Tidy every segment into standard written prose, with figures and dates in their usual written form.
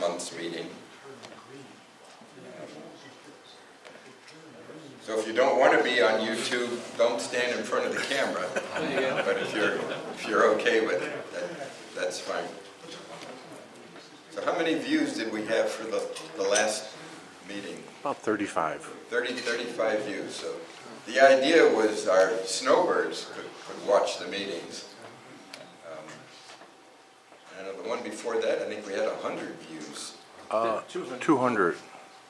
month's meeting. So if you don't want to be on YouTube, don't stand in front of the camera. But if you're okay with it, that's fine. So how many views did we have for the last meeting? About 35. 35 views. So the idea was our snowbirds could watch the meetings. I know the one before that, I think we had 100 views. 200.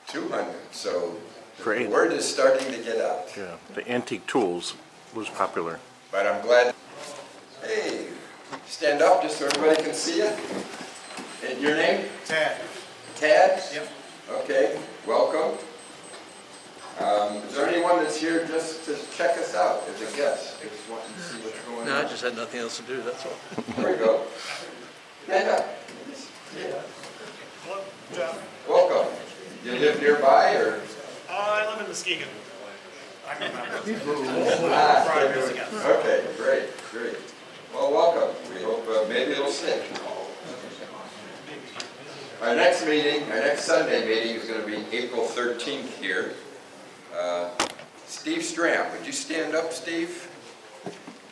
200. So For the eight. word is starting to get out. Yeah, the antique tools was popular. But I'm glad. Hey, stand up just so everybody can see you. And your name? Tad. Tad? Yep. Okay, welcome. Is there anyone that's here just to check us out as a guest? Just wanting to see what's going No, I on? just had nothing else to do, that's all. There we go. Yeah. Hello, Jeff. Welcome. You live nearby or? I live in Muskegon. I remember. Ah, 5 years ago. okay, great. Well, welcome. We hope maybe it'll stick. Our next meeting, our next Sunday meeting is going to be April 13th here. Steve Stram, would you stand up, Steve?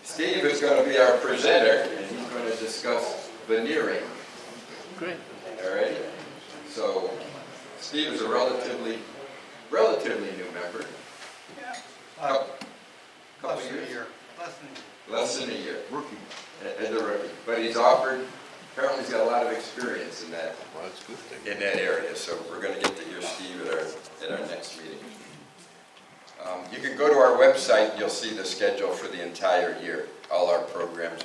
Steve is going to be our presenter, and he's going to discuss veneering. Great. All right? So, Steve is a relatively new member. Couple years? Less than a year. Rookie. As a rookie. But he's offered, apparently he's got a lot of experience in that, in that area. So we're going to get to hear Steve at our next meeting. You can go to our website and you'll see the schedule for the entire year. All our programs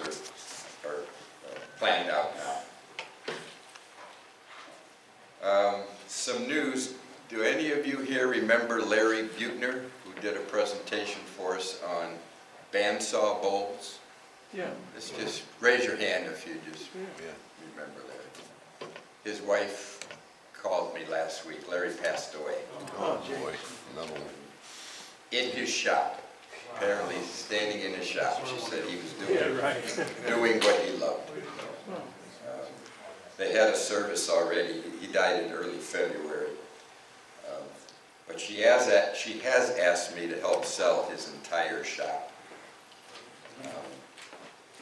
are planned out now. Some news. Do any of you here remember Larry Buechner, who did a presentation for us on bandsaw bowls? Yeah. Just raise your hand if you just remember Larry. His wife called me last week. Larry passed away. Oh, boy. In his shop. Apparently standing in his shop. She said he was doing what he loved. They had a service already. He died in early February. But she has asked me to help sell his entire shop.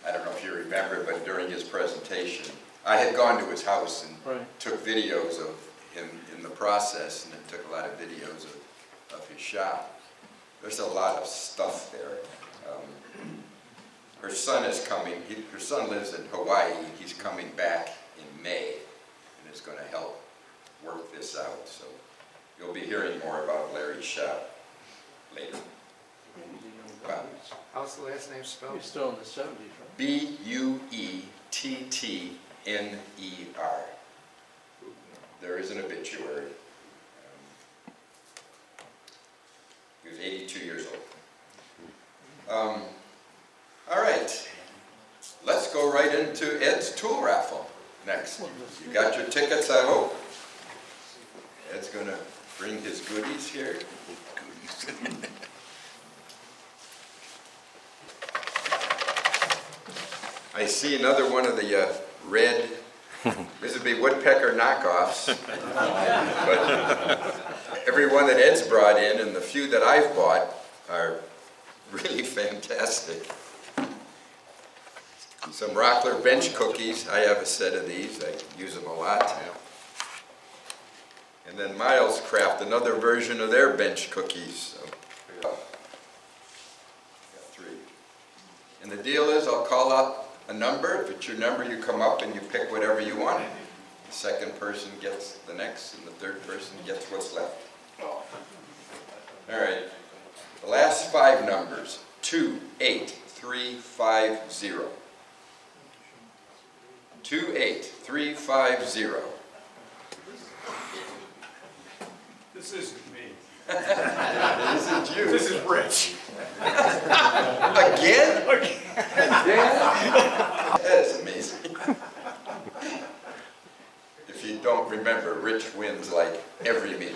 I don't know if you remember, but during his presentation, I had gone to his house and took videos of him in the process, and then took a lot of videos of his shop. There's a lot of stuff there. Her son is coming. Her son lives in Hawaii. He's coming back in May, and is going to help work this out. So you'll be hearing more about Larry's shop later. Wow. How's the last name spelled? He's still in the 70s, right? Buettner. There is an obituary. He was 82 years old. All right, let's go right into Ed's tool raffle next. You got your tickets, I hope. Ed's going to bring his goodies here. I see another one of the red, this would be woodpecker knockoffs, but every one that Ed's brought in and the few that I've bought are really fantastic. Some Rockler bench cookies, I have a set of these, I use them a lot. And then Miles Craft, another version of their bench cookies. So, got 3. And the deal is I'll call out a number. If it's your number, you come up and you pick whatever you want. The second person gets the next, and the third person gets what's left. All right. The last 5 numbers, 28350. 28350. This isn't me. It isn't you. This is Rich. Again? That is amazing. If you don't remember, Rich wins like every meeting.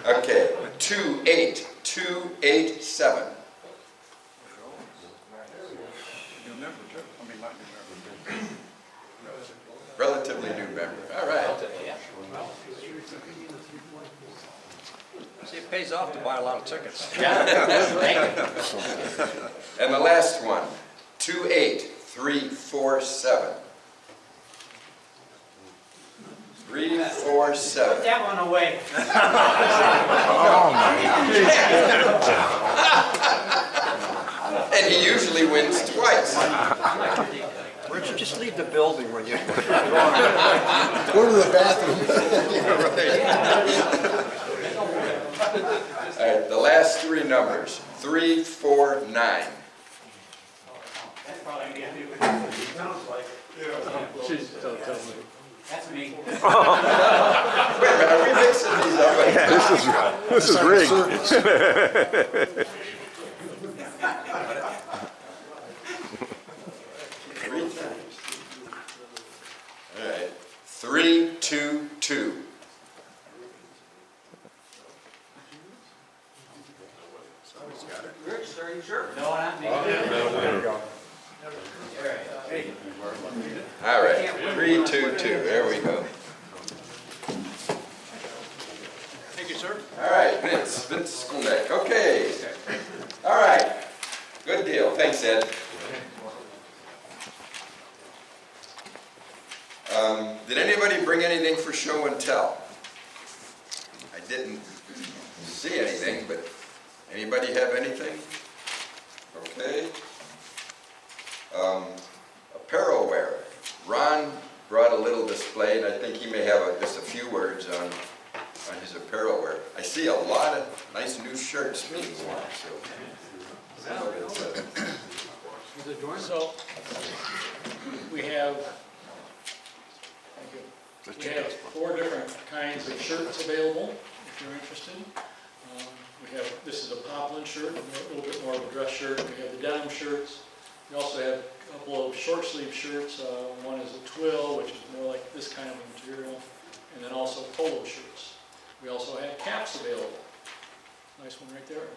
Okay, 28287. Relatively new member. All right. pays off to buy a lot of tickets. And the last one, 28347. 347. That one away. And he usually wins twice. Why don't you just leave the building when you... Go to the bathroom. All right, the last three numbers, 349. That's probably me. Sounds like. She's tell me. That's me. Wait a minute, are we mixing these up? This is rigged. Three times. All right, 322. Rich, sir, you sure? No, not me. All right, 322, there we go. Thank you, sir. All right, Vince Skolnick, okay. All right, good deal, thanks, Ed. Did anybody bring anything for show and tell? I didn't see anything, but anybody have anything? Okay. Apparel wear. Ron brought a little display, and I think he may have just a few words on his apparel wear. I see a lot of nice new shirts being worn, so. So, we have 4 different kinds of shirts available, if you're interested. We have, this is a poplin shirt, a little bit more of a dress shirt. We have the denim shirts. We also have a couple of short sleeve shirts. One is a twill, which is more like this kind of material, and then also polo shirts. We also have caps available. Nice one right there.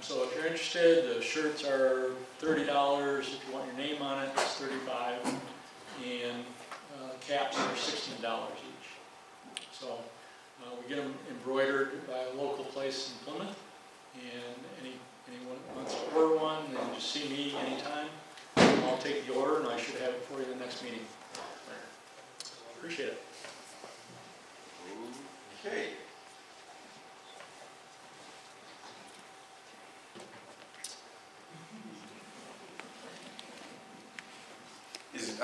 So if you're interested, the shirts are $30. If you want your name on it, it's $35. And caps are $16 each. So we get them embroidered by a local place in Plymouth. And anyone wants to order one, then just see me anytime. I'll take the order and I should have it for you the next meeting. Appreciate it. Okay. Is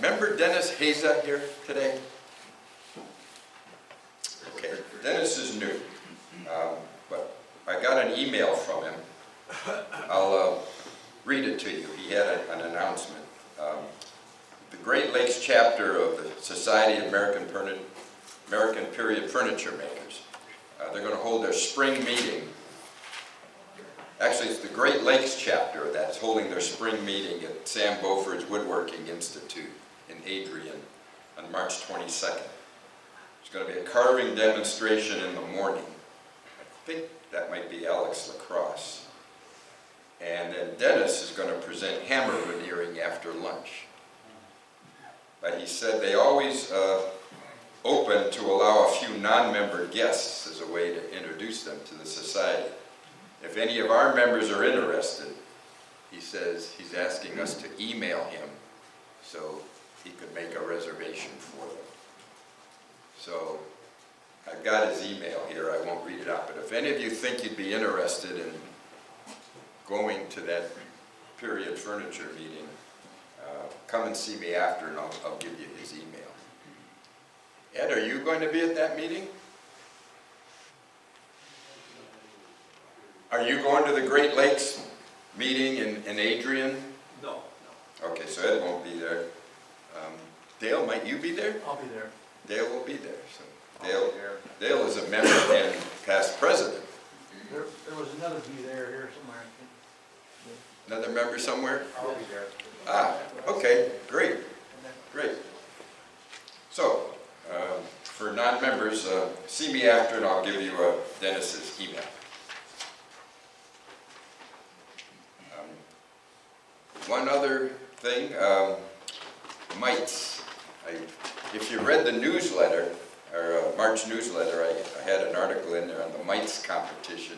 member Dennis Haza here today? Okay, Dennis is new, but I got an email from him. I'll read it to you. He had an announcement. The Great Lakes chapter of the Society of American Period Furniture Makers. They're going to hold their spring meeting. Actually, it's the Great Lakes chapter that's holding their spring meeting at Sam Beauford's Woodworking Institute in Adrian on March 22nd. There's going to be a carving demonstration in the morning. I think that might be Alex Lacrosse. And then Dennis is going to present hammer veneering after lunch. But he said they always open to allow a few non-member guests as a way to introduce them to the society. If any of our members are interested, he says he's asking us to email him so he could make a reservation for them. So I've got his email here. I won't read it out, but if any of you think you'd be interested in going to that period furniture meeting, come and see me after and I'll give you his email. Ed, are you going to be at that meeting? Are you going to the Great Lakes meeting in Adrian? No. Okay, so Ed won't be there. Dale, might you be there? I'll be there. Dale will be there. So Dale is a member and past president. There was another bee there here somewhere. Another member somewhere? I'll be there. Ah, okay, great, great. So, for non-members, see me after and I'll give you Dennis's email. One other thing, mites. If you read the newsletter, or March newsletter, I had an article in there on the mites competition.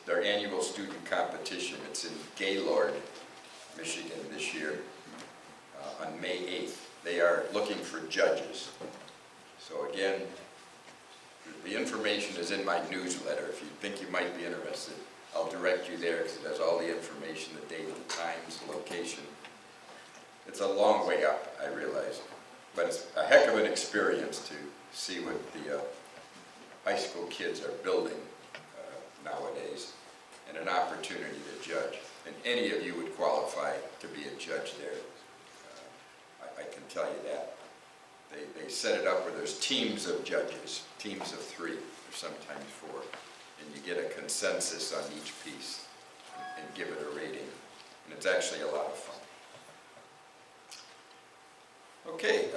Their annual student competition. It's in Gaylord, Michigan this year on May 8th. They are looking for judges. So again, the information is in my newsletter. If you think you might be interested, I'll direct you there because it has all the information, the date, the times, the location. It's a long way up, I realize, but it's a heck of an experience to see what the high school kids are building nowadays, and an opportunity to judge. And any of you would qualify to be a judge there. I can tell you that. They set it up where there's teams of judges, teams of 3, or sometimes 4, and you get a consensus on each piece and give it a rating. And it's actually a lot of fun. Okay,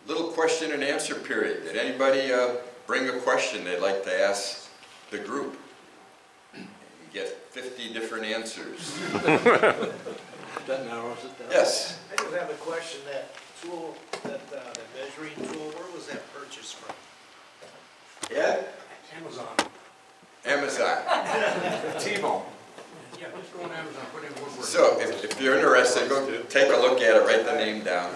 little question and answer period. Did anybody bring a question they'd like to ask the group? You get 50 different answers. That narrows it down. Yes. I do have a question. That tool, that measuring tool, where was that purchased from? Yeah? Amazon. Amazon. T-Bone. Yeah, just go on Amazon, put in woodworker. So if you're interested, go take a look at it, write the name down.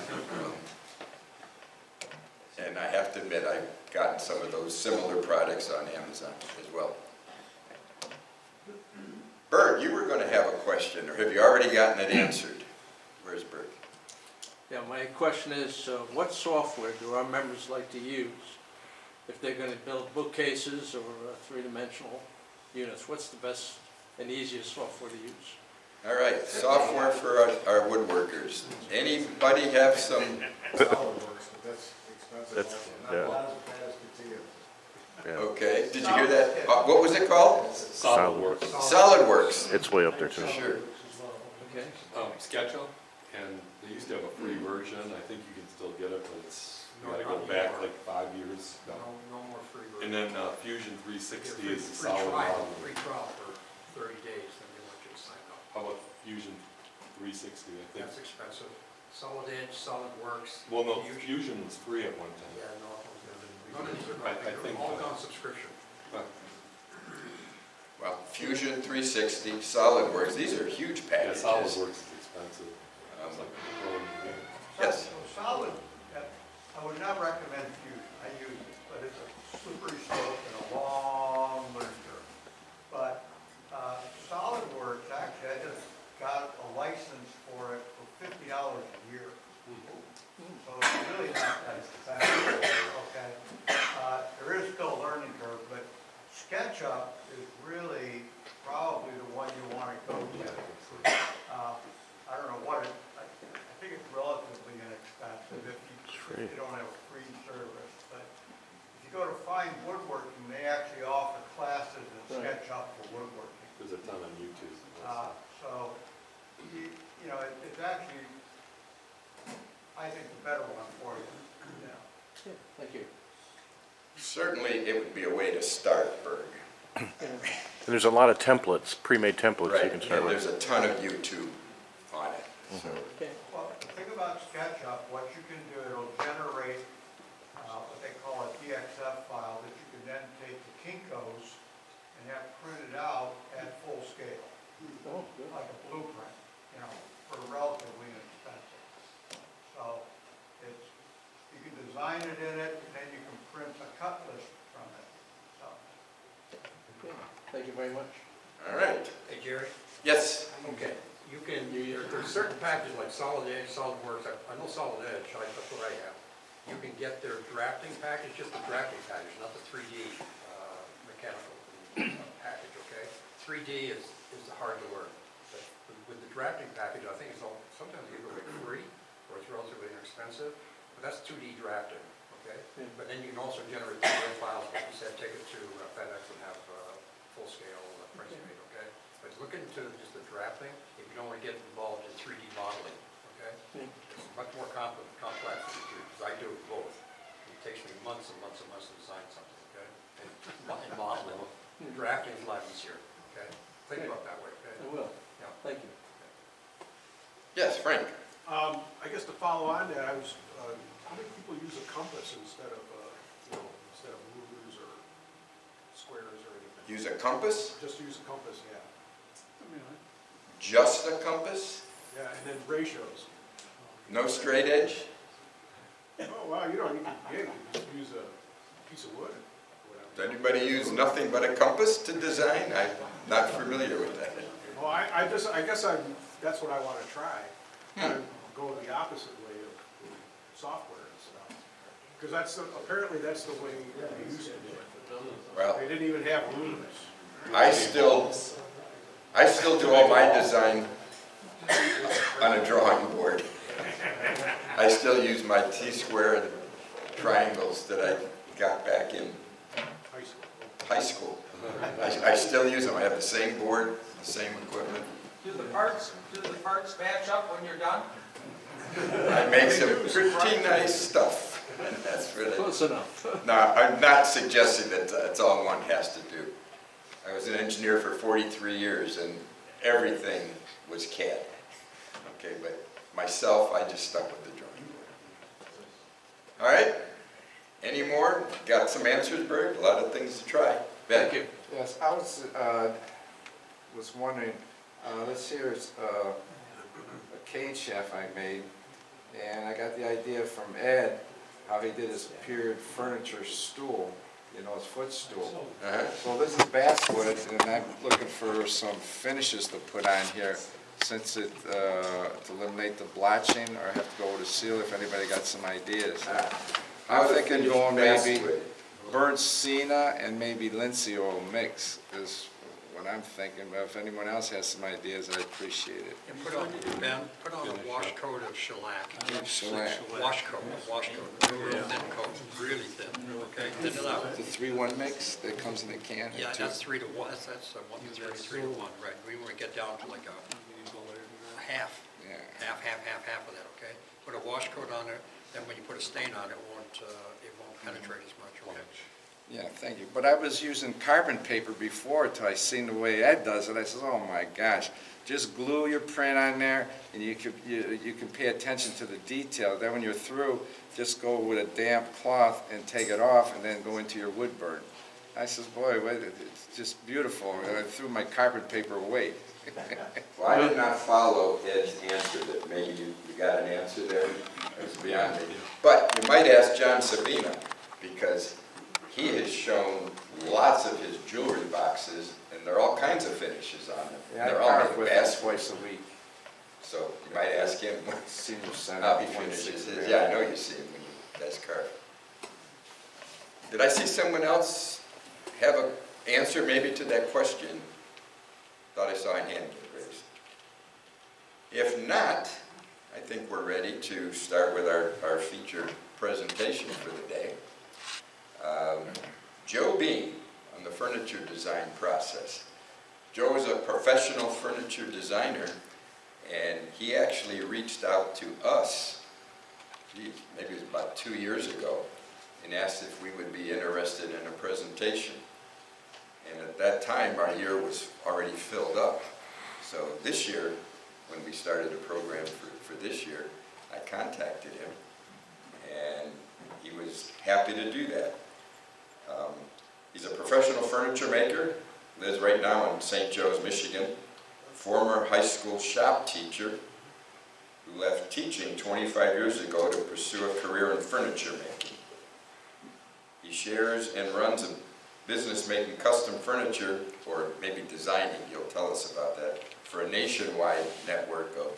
And I have to admit, I've gotten some of those similar products on Amazon as well. Bert, you were going to have a question, or have you already gotten it answered? Where's Bert? Yeah, my question is, what software do our members like to use if they're going to build bookcases or three-dimensional units? What's the best and easiest software to use? All right, software for our woodworkers. Anybody have some? SolidWorks, but that's expensive. That's- Not yeah. as bad as Katia. Yeah, Okay, did you hear that? What was it called? SolidWorks. SolidWorks. It's way up there too. Sure. Okay. SketchUp, and they used to have a free version. I think you can still get it, but it's, you gotta go back like 5 years. No more free version. And then Fusion 360 Free is the solid trial, model. free trial for 30 days, then they want you to sign up. How about Fusion 360, I think? That's expensive. Solid Edge, SolidWorks. Well, no, Fusion was free at one time. Yeah, no, none of these are, I think- all gone subscription. Well, Fusion 360, SolidWorks, these are huge Yeah, packages. SolidWorks is expensive. It's like, Yes. Solid, I would not recommend Fusion, I use it, but it's a slippery slope and a long learning curve. But SolidWorks, actually, I just got a license for it for $50 a year. So it's really not that expensive, okay? There is still a learning curve, but SketchUp is really probably the one you want to go to. I don't know what it, I think it's relatively inexpensive if you don't have a free service. But if you go to Find Woodworking, they actually offer classes in SketchUp for woodworking. There's a ton on YouTube. So, you know, it's actually, I think, the better one for you. Yeah. Thank you. Certainly, it would be a way to start, Berg. And there's a lot of templates, pre-made templates you Right, can start and with. there's a ton of YouTube on it. So, Okay. Well, the thing about SketchUp, what you can do, it'll generate what they call a DXF file that you can then take to Kinko's and have printed out at full scale, Oh, good. like a blueprint, you know, for relatively inexpensive. So it's, you can design it in it, and then you can print a cut list from it. So, Okay. Thank you very much. all right. Hey, Jerry? Yes. Okay, you can, there's certain packages like Solid Edge, SolidWorks, I know Solid Edge, that's what I have. You can get their drafting package, just the drafting package, not the 3D mechanical package, okay? 3D is hard to learn. But with the drafting package, I think it's all, sometimes either like free or it's relatively inexpensive, but that's 2D drafting, okay? But then you can also generate 3D files, like you said, take it to FedEx and have full-scale printing made, okay? But look into just the drafting if you don't want to get involved in 3D modeling, okay? It's much more complex than you do, because I do both. It takes me months and months and months to design something, okay? And modeling, drafting is a lot easier, okay? Think about it that way, okay? I will. Yeah. Thank you. Yes, Frank. I guess to follow on that, how many people use a compass compass instead of, instead of rulers or squares or anything. Use a compass? Just use a compass, yeah. Just a compass? Yeah, and then ratios. No straight edge? Oh, wow, you can just use a piece of wood or whatever. Does anybody use nothing but a compass to design? I'm not familiar with that. Well, I guess that's what I want to try. Kind of go the opposite way of software and stuff. Because apparently that's the way they used to do it. Well, They didn't even have rulers. I still do all my design on a drawing board. I still use my T-square and triangles that I got back in high school. I still use them. I have the same board, the same equipment. Do the parts match up when you're done? I make some pretty nice stuff. That's really. Close enough. No, I'm not suggesting that that's all one has to do. I was an engineer for 43 years and everything was CAD. Okay, but myself, I just stuck with the drawing board. All right, any more? Got some answers, Bert? A lot of things to try. Ben? Thank you. Yes, I was wondering, this here is a cage shaft I made, and I got the idea from Ed, how he did his period furniture stool, his footstool. So this is basswood, and I'm looking for some finishes to put on here, since it, to eliminate the blotching, or I have to go with a seal, if anybody got some ideas. I'm thinking going maybe burnt sienna and maybe linseed oil mix is what I'm thinking, but if anyone else has some ideas, I'd appreciate it. And put on a wash coat of shellac. Shellac. Wash coat, real thin coat, really thin, okay? Thin it out. The 3-1 mix that comes in a can? Yeah, that's 3 to 1, that's 1 to 3 to 1, right? We want to get down to like a half, Yeah. half of that, okay? Put a wash coat on it, then when you put a stain on it, it won't penetrate as much, okay? Yeah, thank you. But I was using carbon paper before till I seen the way Ed does it. I says, oh my gosh, just glue your print on there and you can pay attention to the detail. Then when you're through, just go with a damp cloth and take it off and then go into your wood burn. I says, boy, it's just beautiful. And I threw my carbon paper away. Well, I did not follow Ed's answer, that maybe you got an answer there. It's beyond me. But you might ask John Sabina, because he has shown lots of his jewelry boxes, and there are all kinds of finishes on them. Yeah, They're I all carve made with bass. it twice a week. So you might ask him what Senior center. how he finishes his. Yeah, I know you see him when you guys carve. Did I see someone else have an answer maybe to that question? Thought I saw a hand get raised. If not, I think we're ready to start with our featured presentation for the day. Joe Bean on the furniture design process. Joe is a professional furniture designer, and he actually reached out to us, maybe it was about 2 years ago, and asked if we would be interested in a presentation. And at that time, our year was already filled up. So this year, when we started the program for this year, I contacted him, and he was happy to do that. He's a professional furniture maker, lives right now in St. Joe's, Michigan, former high school shop teacher who left teaching 25 years ago to pursue a career in furniture making. He shares and runs a business making custom furniture, or maybe designing, he'll tell us about that, for a nationwide network of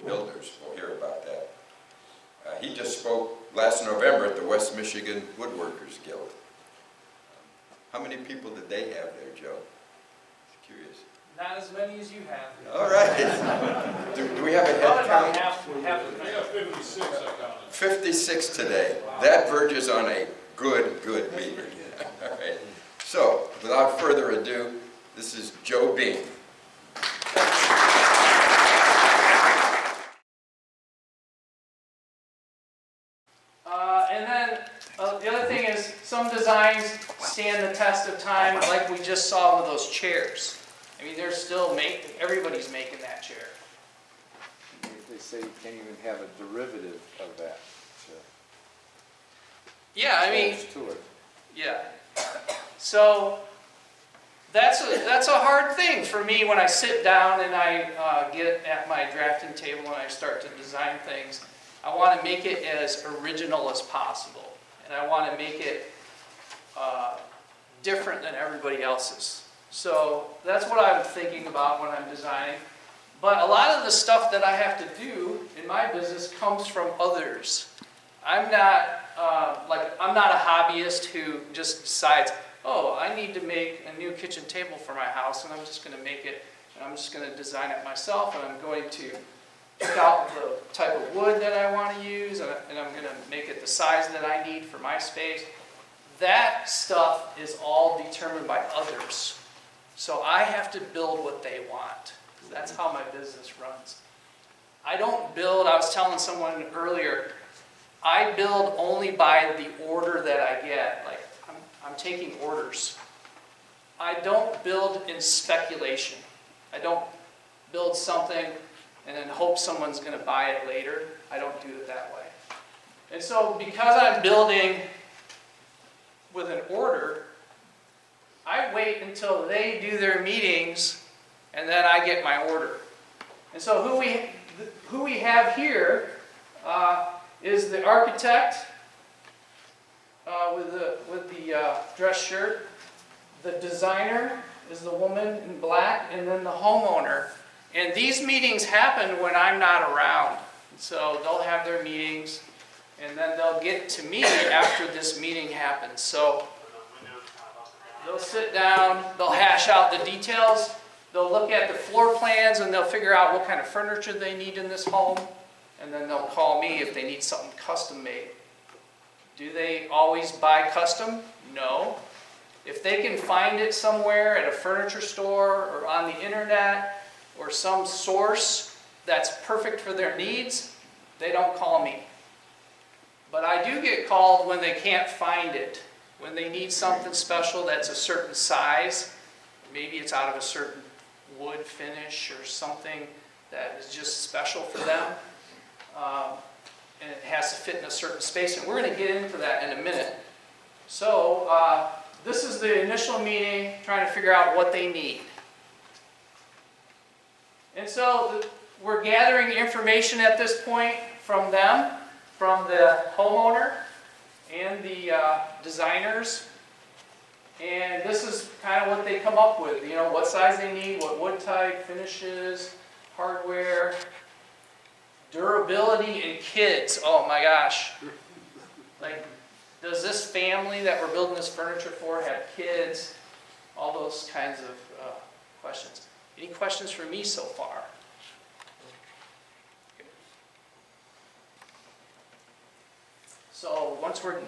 builders. We'll hear about that. He just spoke last November at the West Michigan Woodworkers Guild. How many people did they have there, Joe? Just curious. Not as many as you have. All right. Do we have a head Probably about count? half the We got 56, I counted. 56 today. That verges on a good meeting. All right. So, without further ado, this is Joe Bean. And then the other thing is, some designs stand the test of time, like we just saw with those chairs. I mean, they're still everybody's making that chair. They say you can't even have a derivative of that. Yeah, I mean, close to it. yeah. So that's a hard thing for me when I sit down and I get at my drafting table and I start to design things. I want to make it as original as possible, and I want to make it different than everybody else's. So that's what I'm thinking about when I'm designing. But a lot of the stuff that I have to do in my business comes from others. I'm not I'm not a hobbyist who just decides, oh, I need to make a new kitchen table for my house, and I'm just going to make it, and I'm just going to design it myself, and I'm going to pick out the type of wood that I want to use, and I'm going to make it the size that I need for my space. That stuff is all determined by others. So I have to build what they want. That's how my business runs. I don't build, I was telling someone earlier, I build only by the order that I get. Like, I'm taking orders. I don't build in speculation. I don't build something and then hope someone's going to buy it later. I don't do it that way. And so because I'm building with an order, I wait until they do their meetings and then I get my order. And so who we have here is the architect with the dress shirt. The designer is the woman in black, and then the homeowner. And these meetings happen when I'm not around. So they'll have their meetings, and then they'll get to me after this meeting happens. So they'll sit down, they'll hash out the details, they'll look at the floor plans, and they'll figure out what kind of furniture they need in this home, and then they'll call me if they need something custom made. Do they always buy custom? No. If they can find it somewhere at a furniture store or on the internet or some source that's perfect for their needs, they don't call me. But I do get called when they can't find it, when they need something special that's a certain size. Maybe it's out of a certain wood finish or something that is just special for them. And it has to fit in a certain space. And we're going to get into that in a minute. So this is the initial meeting, trying to figure out what they need. And so we're gathering information at this point from them, from the homeowner and the designers. And this is kind of what they come up with. You know, what size they need, what wood type, finishes, hardware, durability, and kids. Oh my gosh. Like, does this family that we're building this furniture for have kids? All those kinds of questions. Any questions for me so far? Okay. So once we're,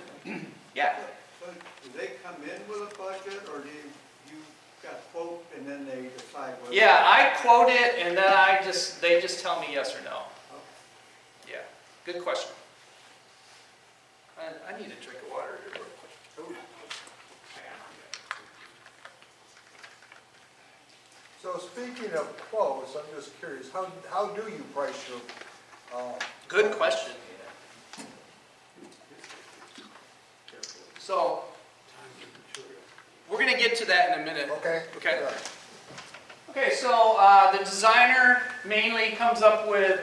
yeah. So do they come in with a budget, or do you got a quote and then they decide whether? Yeah, I quote it and then they just tell me yes or no. Yeah, good question. I need a drink of water here real quick. So speaking of quotes, I'm just curious, how do you price your? Good question. So, we're going to get to that in a minute. Okay. Okay. Yeah. Okay, so the designer mainly comes up with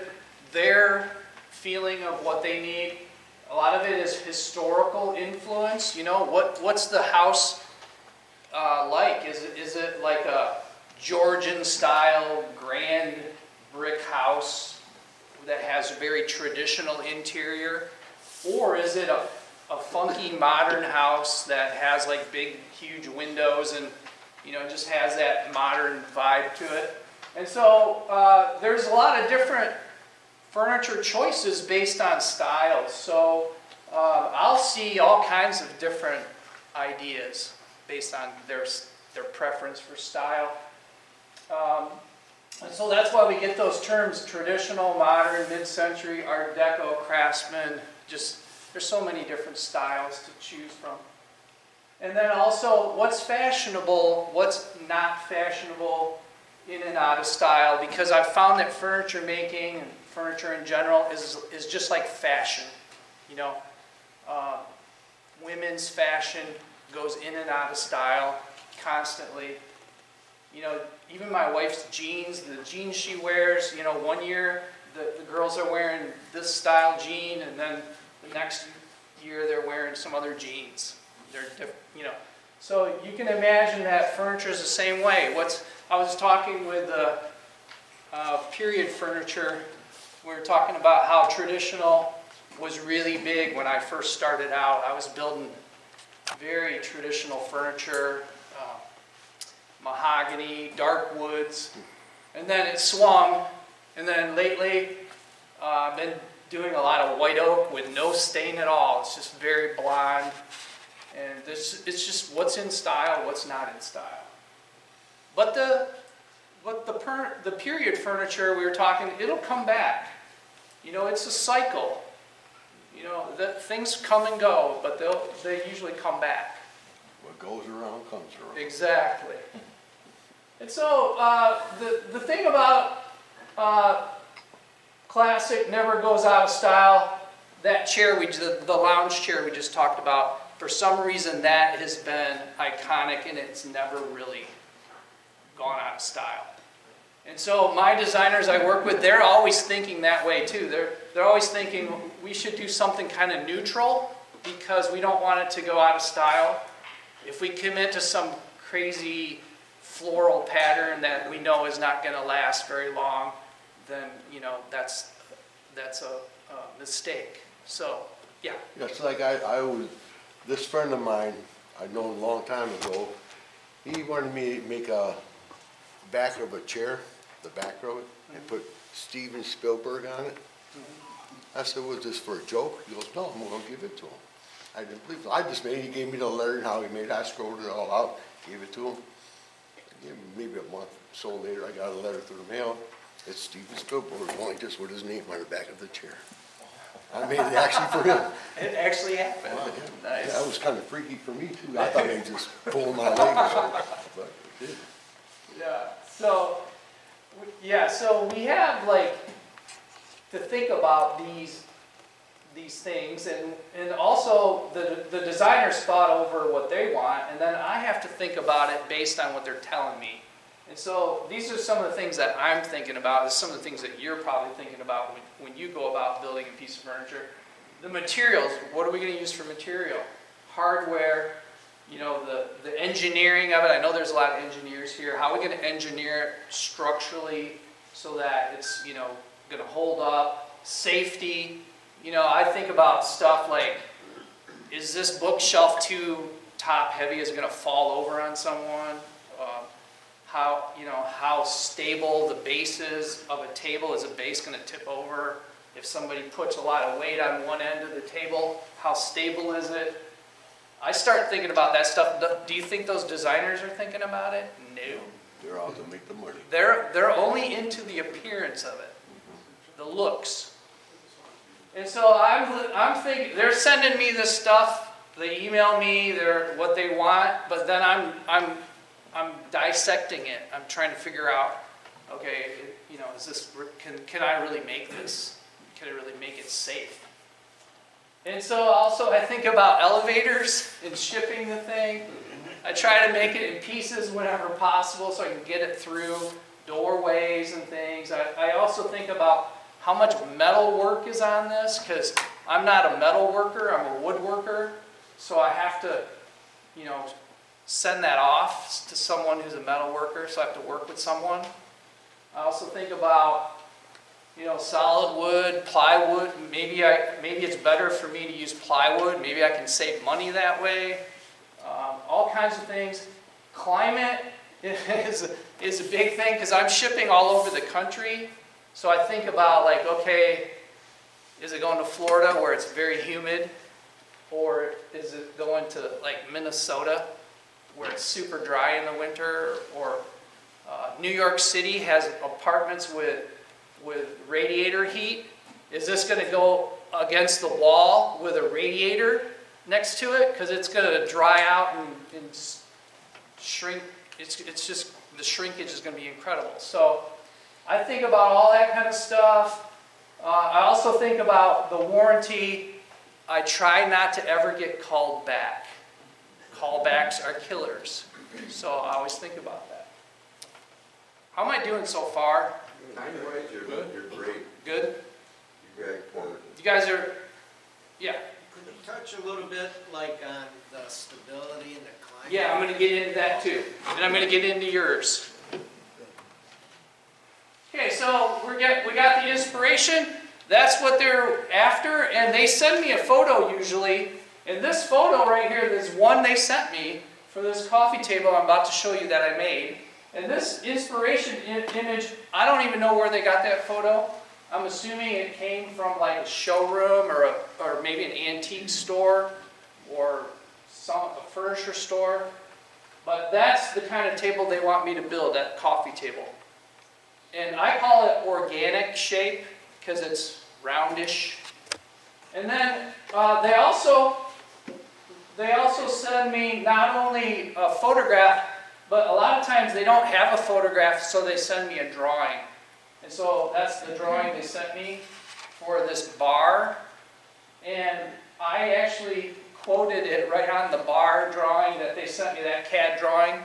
their feeling of what they need. A lot of it is historical influence. You know, what's the house like? Is it like a Georgian style grand brick house that has a very traditional interior? Or is it a funky modern house that has like big huge windows and, you know, just has that modern vibe to it? And so there's a lot of different furniture choices based on styles. So I'll see all kinds of different ideas based on their preference for style. And so that's why we get those terms: traditional, modern, mid-century, Art Deco, craftsman. Just, there's so many different styles to choose from. And then also, what's fashionable, what's not fashionable, in and out of style, because I've found that furniture making and furniture in general is just like fashion. You know, women's fashion goes in and out of style constantly. You know, even my wife's jeans, the jeans she wears, you know, one year the girls are wearing this style jean, and then the next year they're wearing some other jeans. They're different, you know. So you can imagine that furniture is the same way. I was talking with period furniture. We were talking about how traditional was really big when I first started out. I was building very traditional furniture, mahogany, dark woods, and then it swung, and then lately I've been doing a lot of white oak with no stain at all. It's just very blonde, and it's just what's in style, what's not in style. But the period furniture we were talking, it'll come back. You know, it's a cycle. You know, things come and go, but they usually come back. What goes around comes around. Exactly. And so the thing about classic never goes out of style. That chair, the lounge chair we just talked about, for some reason that has been iconic and it's never really gone out of style. And so my designers I work with, they're always thinking that way too. They're always thinking we should do something kind of neutral because we don't want it to go out of style. If we commit to some crazy floral pattern that we know is not going to last very long, then you know that's a mistake. So yeah. It's like I was, this friend of mine I'd known a long time ago, he wanted me to make a back of a chair, the back of it, and put Steven Spielberg on it. I said, was this for a joke? He goes, no, I'm going to give it to him. I didn't believe it. He gave me the letter and how he made it. I scrolled it all out, gave it to him. Maybe a month or so later, I got a letter through the mail. It's Steven Spielberg, only just with his name on the back of the chair. I made it actually for him. It actually happened. Wow. Nice. Yeah, that was kind of freaky for me too. I thought they just pulled my leg or something, but it did. Yeah. So we have like to think about these things, and also the designers thought over what they want, and then I have to think about it based on what they're telling me. And so these are some of the things that I'm thinking about. This is some of the things that you're probably thinking about when you go about building a piece of furniture. The materials, what are we going to use for material? Hardware, you know, the engineering of it. I know there's a lot of engineers here. How are we going to engineer it structurally so that it's, you know, going to hold up? Safety. You know, I think about stuff like, is this bookshelf too top heavy? Is it going to fall over on someone? How stable the base is of a table. Is a base going to tip over? If somebody puts a lot of weight on one end of the table, how stable is it? I start thinking about that stuff. Do you think those designers are thinking about it? No. They're out to make the money. They're only into the appearance of it, the looks. And so I'm thinking, they're sending me this stuff. They email me what they want, but then I'm dissecting it. I'm trying to figure out, okay, you know, can I really make this? Can I really make it safe? And so also I think about elevators and shipping the thing. I try to make it in pieces whenever possible so I can get it through doorways and things. I also think about how much metal work is on this, because I'm not a metal worker, I'm a woodworker. So I have to, you know, send that off to someone who's a metal worker, so I have to work with someone. I also think about, you know, solid wood, plywood. Maybe it's better for me to use plywood. Maybe I can save money that way. All kinds of things. Climate is a big thing because I'm shipping all over the country. So I think about like, okay, is it going to Florida where it's very humid? Or is it going to like Minnesota where it's super dry in the winter? Or New York City has apartments with radiator heat. Is this going to go against the wall with a radiator next to it? Because it's going to dry out and shrink. It's just, the shrinkage is going to be incredible. So I think about all that kind of stuff. I also think about the warranty. I try not to ever get called back. Callbacks are killers. So I always think about that. How am I doing so far? Time-wise, you're great. Good? You're great. You guys are, yeah. Could you touch a little bit like on the stability and the climate? Yeah, I'm going to get into that too. And I'm going to get into yours. Okay, so we got the inspiration. That's what they're after. And they send me a photo usually. And this photo right here, this one they sent me for this coffee table I'm about to show you that I made. And this inspiration image, I don't even know where they got that photo. I'm assuming it came from like a showroom or maybe an antique store or a furniture store. But that's the kind of table they want me to build, that coffee table. And I call it organic shape because it's roundish. And then they also send me not only a photograph, but a lot of times they don't have a photograph, so they send me a drawing. And so that's the drawing they sent me for this bar. And I actually quoted it right on the bar drawing that they sent me, that CAD drawing.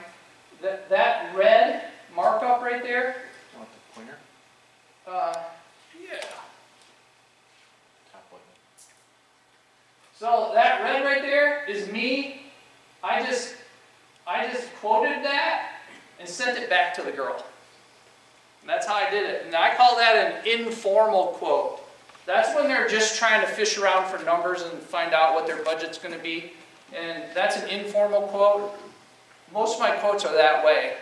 That red markup right there. You want the pointer? Yeah. Top button. So that red right there is me. I just quoted that and sent it back to the girl. And that's how I did it. And I call that an informal quote. That's when they're just trying to fish around for numbers and find out what their budget's going to be. And that's an informal quote. Most of my quotes are that way.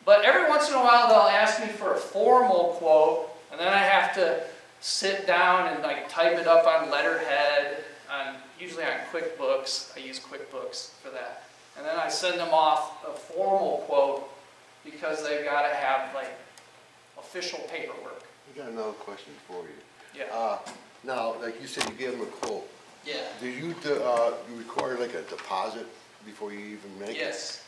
But every once in a while they'll ask me for a formal quote, and then I have to sit down and like type it up on letterhead, usually on QuickBooks. I use QuickBooks for that. And then I send them off a formal quote because they've got to have like official paperwork. I got another question for you. Yeah. Now, like you said, you gave them a quote. Yeah. Do you require like a deposit before you even make it? Yes.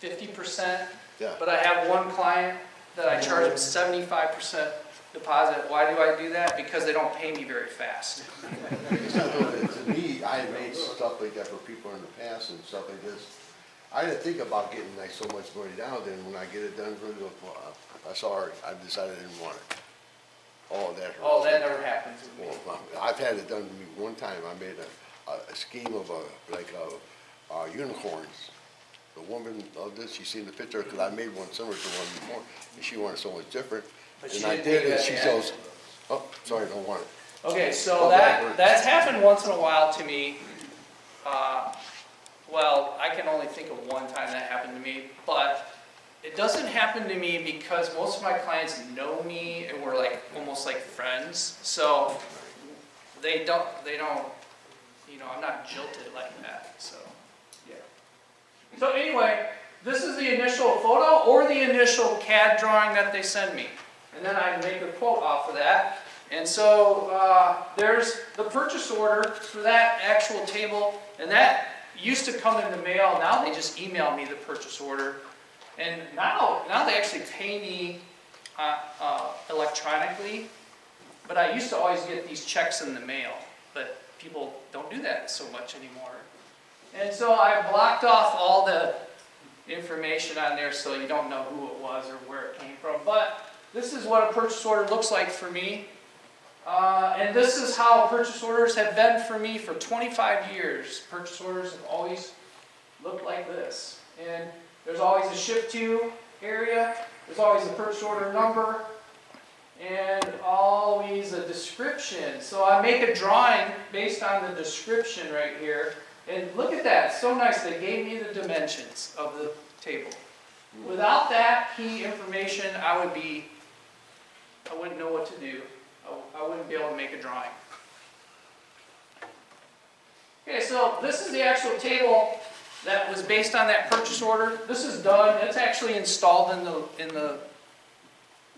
50%. Yeah. But I have one client that I charge them 75% deposit. Why do I do that? Because they don't pay me very fast. To me, I have made stuff like that for people in the past and stuff like this. I didn't think about getting like so much money down. Then when I get it done, I'm sorry, I decided I didn't want it. Oh, that hurts. Oh, that never happens with me. Well, I've had it done to me one time. I made a scheme of unicorns. The woman of this, she seen the picture because I made one similar to one before, and she wanted so much different. But and she I didn't did, make and that she yet. goes, "Oh, sorry, don't want it." Okay, so Oh, that hurts. that's happened once in a while to me. Well, I can only think of one time that happened to me, but it doesn't happen to me because most of my clients know me and we're like almost like friends. So they don't, you know, I'm not jilted like that. So yeah. So anyway, this is the initial photo or the initial CAD drawing that they send me, and then I make a quote off of that. And so there's the purchase order for that actual table, and that used to come in the mail. Now they just email me the purchase order, and now they actually pay me electronically. But I used to always get these checks in the mail, but people don't do that so much anymore. And so I blocked off all the information on there so you don't know who it was or where it came from. But this is what a purchase order looks like for me. And this is how purchase orders have been for me for 25 years. Purchase orders have always looked like this. And there's always a ship to area, there's always a purchase order number, and always a description. So I make a drawing based on the description right here. And look at that, so nice, they gave me the dimensions of the table. Without that key information, I wouldn't know what to do. I wouldn't be able to make a drawing. Okay, so this is the actual table that was based on that purchase order. This is done. It's actually installed in the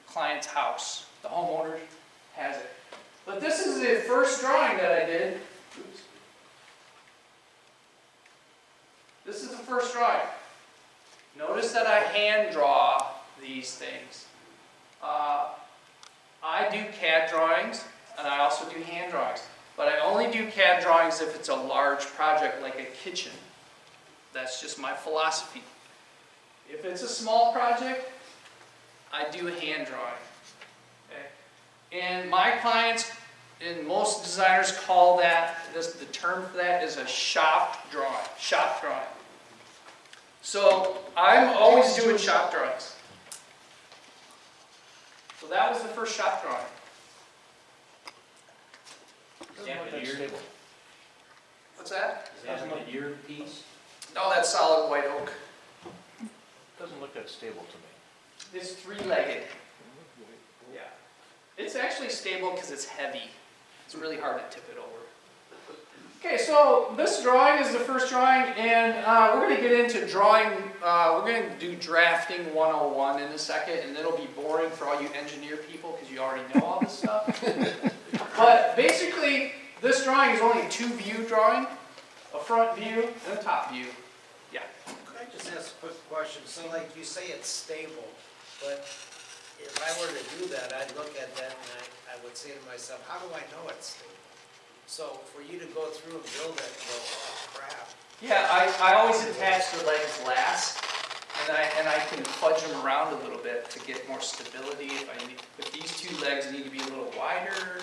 client's house. The homeowner has it. But this is the first drawing that I did. Oops. This is the first drawing. Notice that I hand draw these things. I do CAD drawings, and I also do hand drawings. But I only do CAD drawings if it's a large project like a kitchen. That's just my philosophy. If it's a small project, I do a hand drawing. Okay? And my clients and most designers call that, the term for that is a shop drawing. Shop drawing. So I'm always doing shop drawings. So that was the first shop drawing. What's that? Is that a year piece? No, that's solid white oak. Doesn't look that stable to me. It's three-legged. Yeah. It's actually stable because it's heavy. It's really hard to tip it over. Okay, so this drawing is the first drawing, and we're going to get into drawing. We're going to do drafting 101 in a second, and it'll be boring for all you engineer people because you already know all this stuff. But basically, this drawing is only a two-view drawing, a front view and a top view. Yeah. Could I just ask a quick question? So like you say it's stable, but if I were to do that, I'd look at that and I would say to myself, how do I know it's stable? So for you to go through and build it and go, oh crap. Yeah, I always attach the legs last, and I can fudge them around a little bit to get more stability if these two legs need to be a little wider,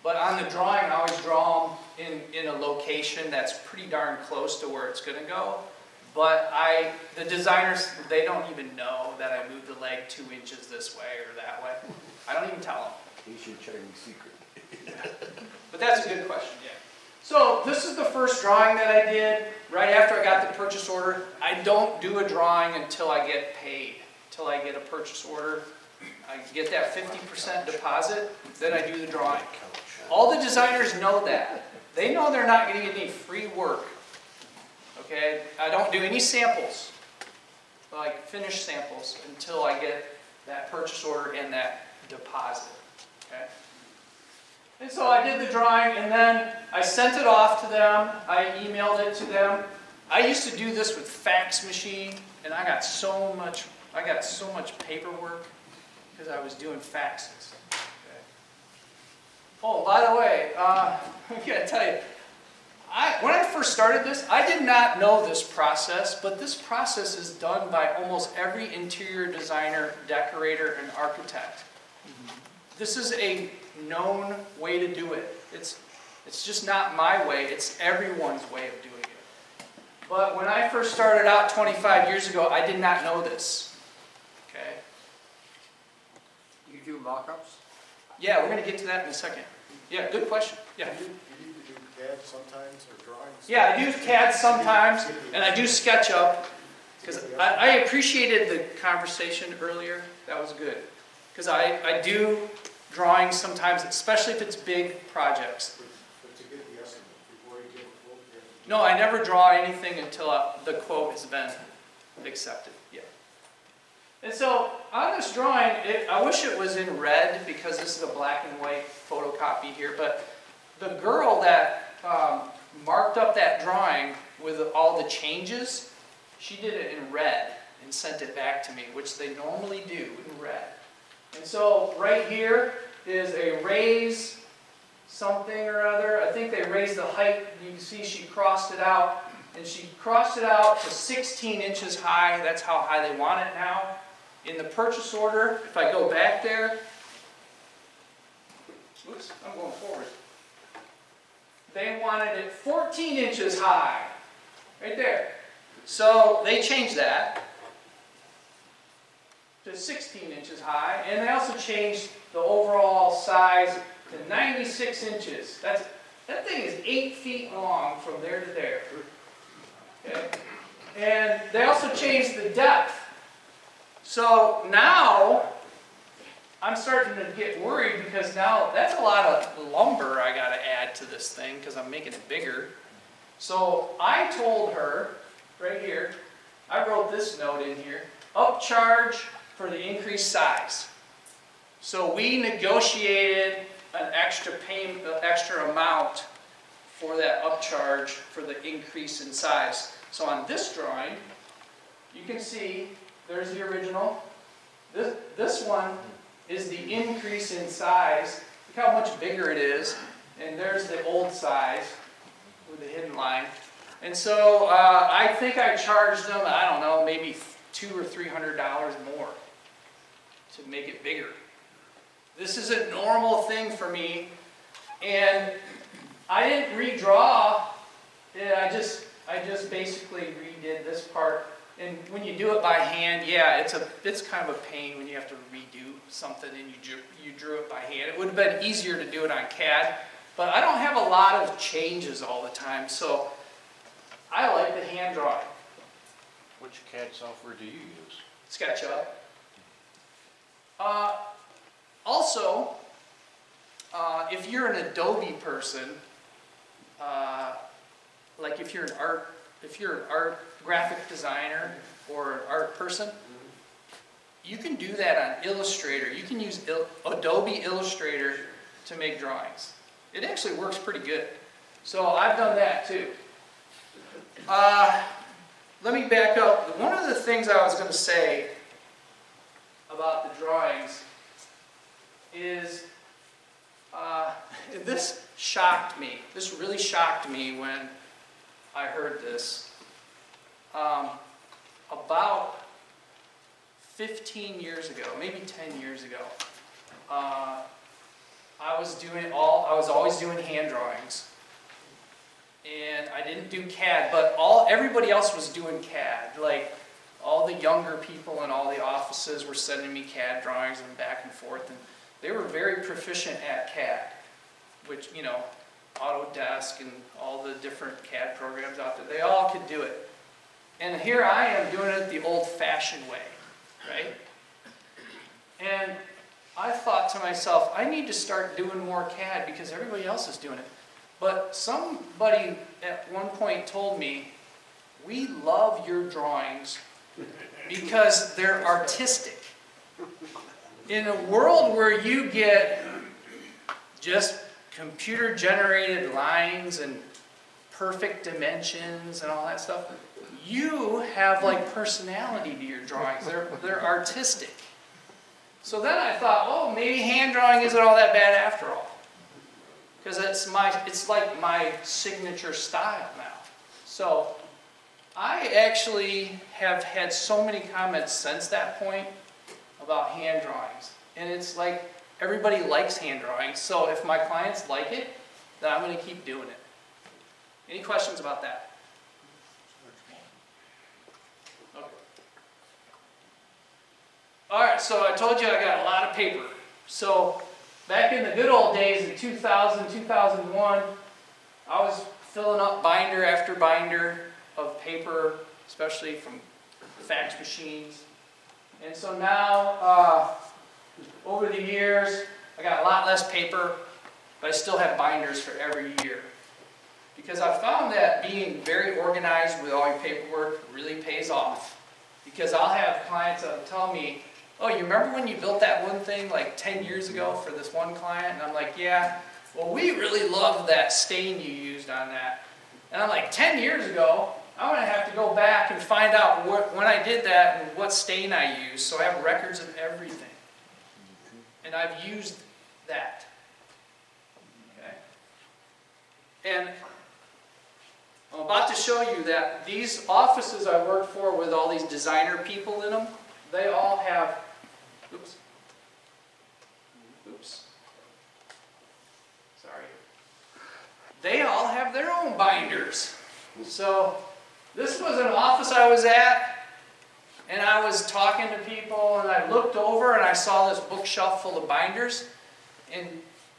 but on the drawing I always draw them in a location that's pretty darn close to where it's going to go. But the designers, they don't even know that I moved the leg 2 inches this way or that way. I don't even tell them. He's your Chinese secret. But that's a good question, yeah. So this is the first drawing that I did right after I got the purchase order. I don't do a drawing until I get paid, until I get a purchase order. I get that 50% deposit, then I do the drawing. All the designers know that. They know they're not going to get any free work. Okay, I don't do any samples, like finished samples, until I get that purchase order and that deposit. Okay. And so I did the drawing, and then I sent it off to them. I emailed it to them. I used to do this with fax machine, and I got so much paperwork because I was doing faxes. Okay. Oh, by the way, I gotta tell you, when I first started this, I did not know this process, but this process is done by almost every interior designer, decorator, and architect. This is a known way to do it. It's just not my way, it's everyone's way of doing it. But when I first started out 25 years ago, I did not know this. Okay? You do mock-ups? Yeah, we're going to get to that in a second. Yeah, good question. Yeah. You need to do CAD sometimes or drawings? Yeah, I do CAD sometimes, and I do SketchUp, because I appreciated the conversation earlier. That was good. Because I do drawings sometimes, especially if it's big projects. But to get the estimate, before you give a quote, you have to No, I never draw anything until the quote has been accepted. Yeah. And so on this drawing, I wish it was in red because this is a black and white photocopy here, but the girl that marked up that drawing with all the changes, she did it in red and sent it back to me, which they normally do in red. And so right here is a raise something or other. I think they raised the height. You can see she crossed it out. And she crossed it out to 16 inches high. That's how high they want it now. In the purchase order, if I go back there, oops, I'm going forward. They wanted it 14 inches high. Right there. So they changed that to 16 inches high, and they also changed the overall size to 96 inches. That thing is 8 feet long from there to there. Okay? And they also changed the depth. So now I'm starting to get worried because now that's a lot of lumber I got to add to this thing because I'm making it bigger. So I told her right here, I wrote this note in here, upcharge for the increased size. So we negotiated an extra amount for that upcharge for the increase in size. So on this drawing, you can see there's the original. This one is the increase in size. Look how much bigger it is. And there's the old size with the hidden line. And so I think I charged them, I don't know, maybe $200 or $300 more to make it bigger. This is a normal thing for me, and I didn't redraw. I just basically redid this part. And when you do it by hand, yeah, it's kind of a pain when you have to redo something and you drew it by hand. It would have been easier to do it on CAD, but I don't have a lot of changes all the time, so I like the hand drawing. Which CAD software do you use? SketchUp. Also, if you're an Adobe person, like if you're an art graphic designer or an art person, you can do that on Illustrator. You can use Adobe Illustrator to make drawings. It actually works pretty good. So I've done that too. Let me back up. One of the things I was going to say about the drawings is, this shocked me. This really shocked me when I heard this. About 15 years ago, maybe 10 years ago, I was always doing hand drawings. And I didn't do CAD, but everybody else was doing CAD. Like, all the younger people in all the offices were sending me CAD drawings and back and forth, and they were very proficient at CAD, which, you know, Autodesk and all the different CAD programs out there, they all could do it. And here I am doing it the old-fashioned way, right? And I thought to myself, I need to start doing more CAD because everybody else is doing it. But somebody at one point told me, we love your drawings because they're artistic. In a world where you get just computer-generated lines and perfect dimensions and all that stuff, you have like personality to your drawings. They're artistic. So then I thought, oh, maybe hand drawing isn't all that bad after all. Because it's like my signature style now. So I actually have had so many comments since that point about hand drawings. And it's like everybody likes hand drawings. So if my clients like it, then I'm going to keep doing it. Any questions about that? Okay. All right, so I told you I got a lot of paper. So back in the good old days in 2000, 2001, I was filling up binder after binder of paper, especially from fax machines. And so now, over the years, I got a lot less paper, but I still have binders for every year. Because I found that being very organized with all your paperwork really pays off. Because I'll have clients that will tell me, oh, you remember when you built that one thing like 10 years ago for this one client? And I'm like, yeah, well, we really love that stain you used on that. And I'm like, 10 years ago, I'm going to have to go back and find out when I did that and what stain I used, so I have records of everything. And I've used that. Okay? And I'm about to show you that these offices I work for with all these designer people in them, they all have, oops, sorry. They all have their own binders. So this was an office I was at, and I was talking to people, and I looked over and I saw this bookshelf full of binders, and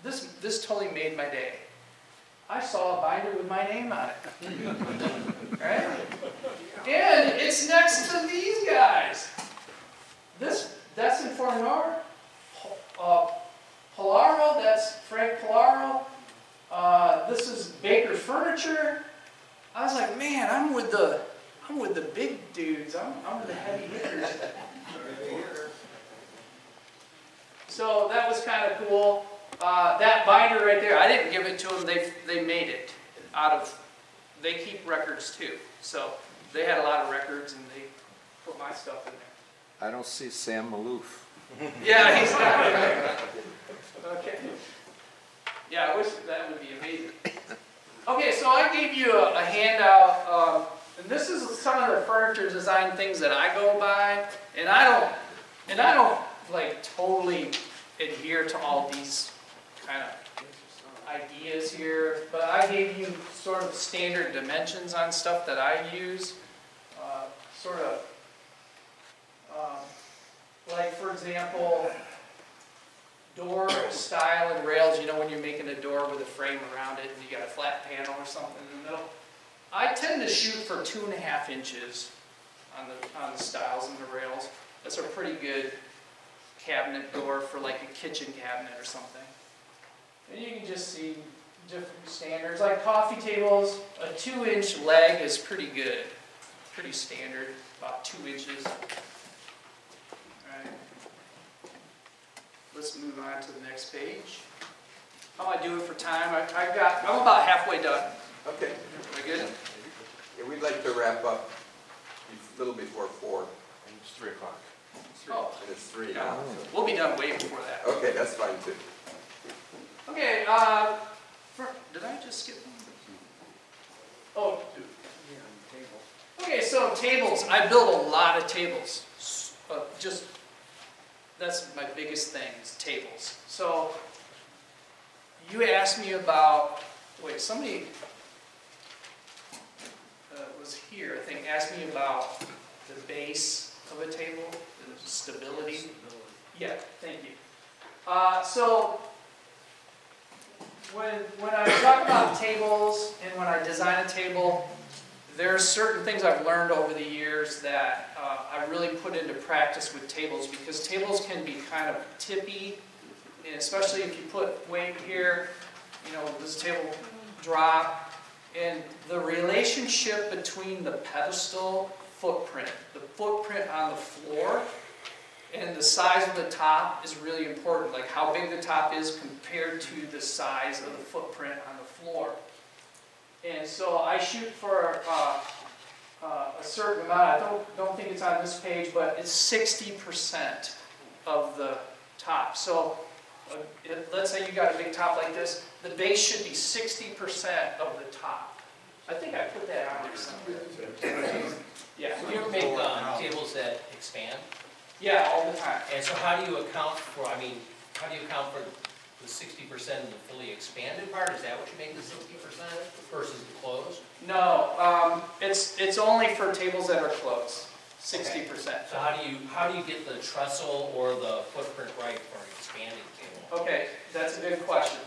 this totally made my day. I saw a binder with my name on it. Right? And it's next to these guys. That's in Fornor. Polaro, that's Frank Polaro. This is Baker Furniture. I was like, man, I'm with the big dudes. I'm with the heavy hitters. So that was kind of cool. That binder right there, I didn't give it to them. They made it out of. They keep records too. So they had a lot of records, and they put my stuff in there. I don't see Sam Maloof. Yeah, he's not right. Okay. Yeah, I wish that would be amazing. Okay, so I gave you a handout, and this is some of the furniture design things that I go by, and I don't like totally adhere to all these kind of ideas here, but I gave you sort of standard dimensions on stuff that I use, like for example, door style and rails, you know when you're making a door with a frame around it and you got a flat panel or something in the middle. I tend to shoot for 2.5 inches on the stiles and the rails. That's a pretty good cabinet door for like a kitchen cabinet or something. And you can just see different standards. Like coffee tables, a 2-inch leg is pretty good. Pretty standard, about 2 inches. Alright. Let's move on to the next page. How am I doing for time? I'm about halfway done. Okay. Am I good? Yeah, we'd like to wrap up a little before 4. And it's 3 o'clock. Oh, And it's 3 yeah. now. We'll be done way before that. Okay, that's fine too. Okay, did I just skip one? Oh. Okay, so tables. I build a lot of tables. That's my biggest thing, is tables. So, you asked me about, somebody was here, I think, asked me about the base of a table, the stability. Yeah, thank you. So, when I talk about tables and when I design a table, there's certain things I've learned over the years that I really put into practice with tables, because tables can be kind of tippy, and especially if you put weight here, you know, this table drop, and the relationship between the pedestal footprint, the footprint on the floor, and the size of the top is really important, like how big the top is compared to the size of the footprint on the floor. And so I shoot for a certain amount. I don't think it's on this page, but it's 60% of the top. So let's say you got a big top like this. The base should be 60% of the top. I think I put that on there somewhere. Yeah. So you make tables that expand? Yeah, all the time. And so how do you account for, how do you account for the 60% of the fully expanded part? Is that what you make the 60% versus the closed? No, it's only for tables that are closed, 60%. Okay. So how do you get the trestle or the footprint right for an expanding table? Okay, that's a good question.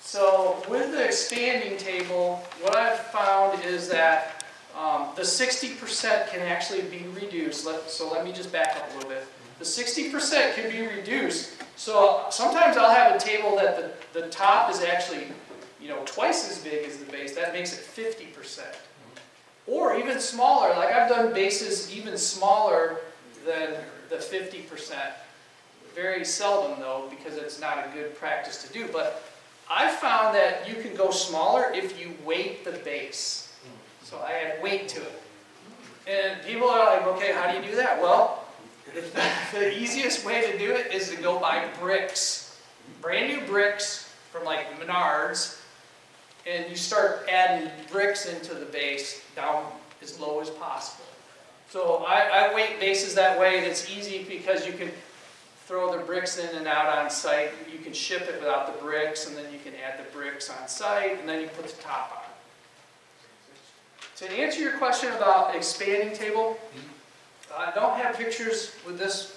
So with the expanding table, what I've found is that the 60% can actually be reduced. So let me just back up a little bit. The 60% can be reduced. So sometimes I'll have a table that the top is actually, you know, twice as big as the base. That makes it 50%. Or even smaller. Like I've done bases even smaller than the 50%. Very seldom though, because it's not a good practice to do. But I've found that you can go smaller if you weight the base. So I add weight to it. And people are like, okay, how do you do that? Well, the easiest way to do it is to go buy bricks. Brand new bricks from like Menards. And you start adding bricks into the base down as low as possible. So I weight bases that way, and it's easy because you can throw the bricks in and out on site. You can ship it without the bricks, and then you can add the bricks on site, and then you put the top on. To answer your question about expanding table, I don't have pictures with this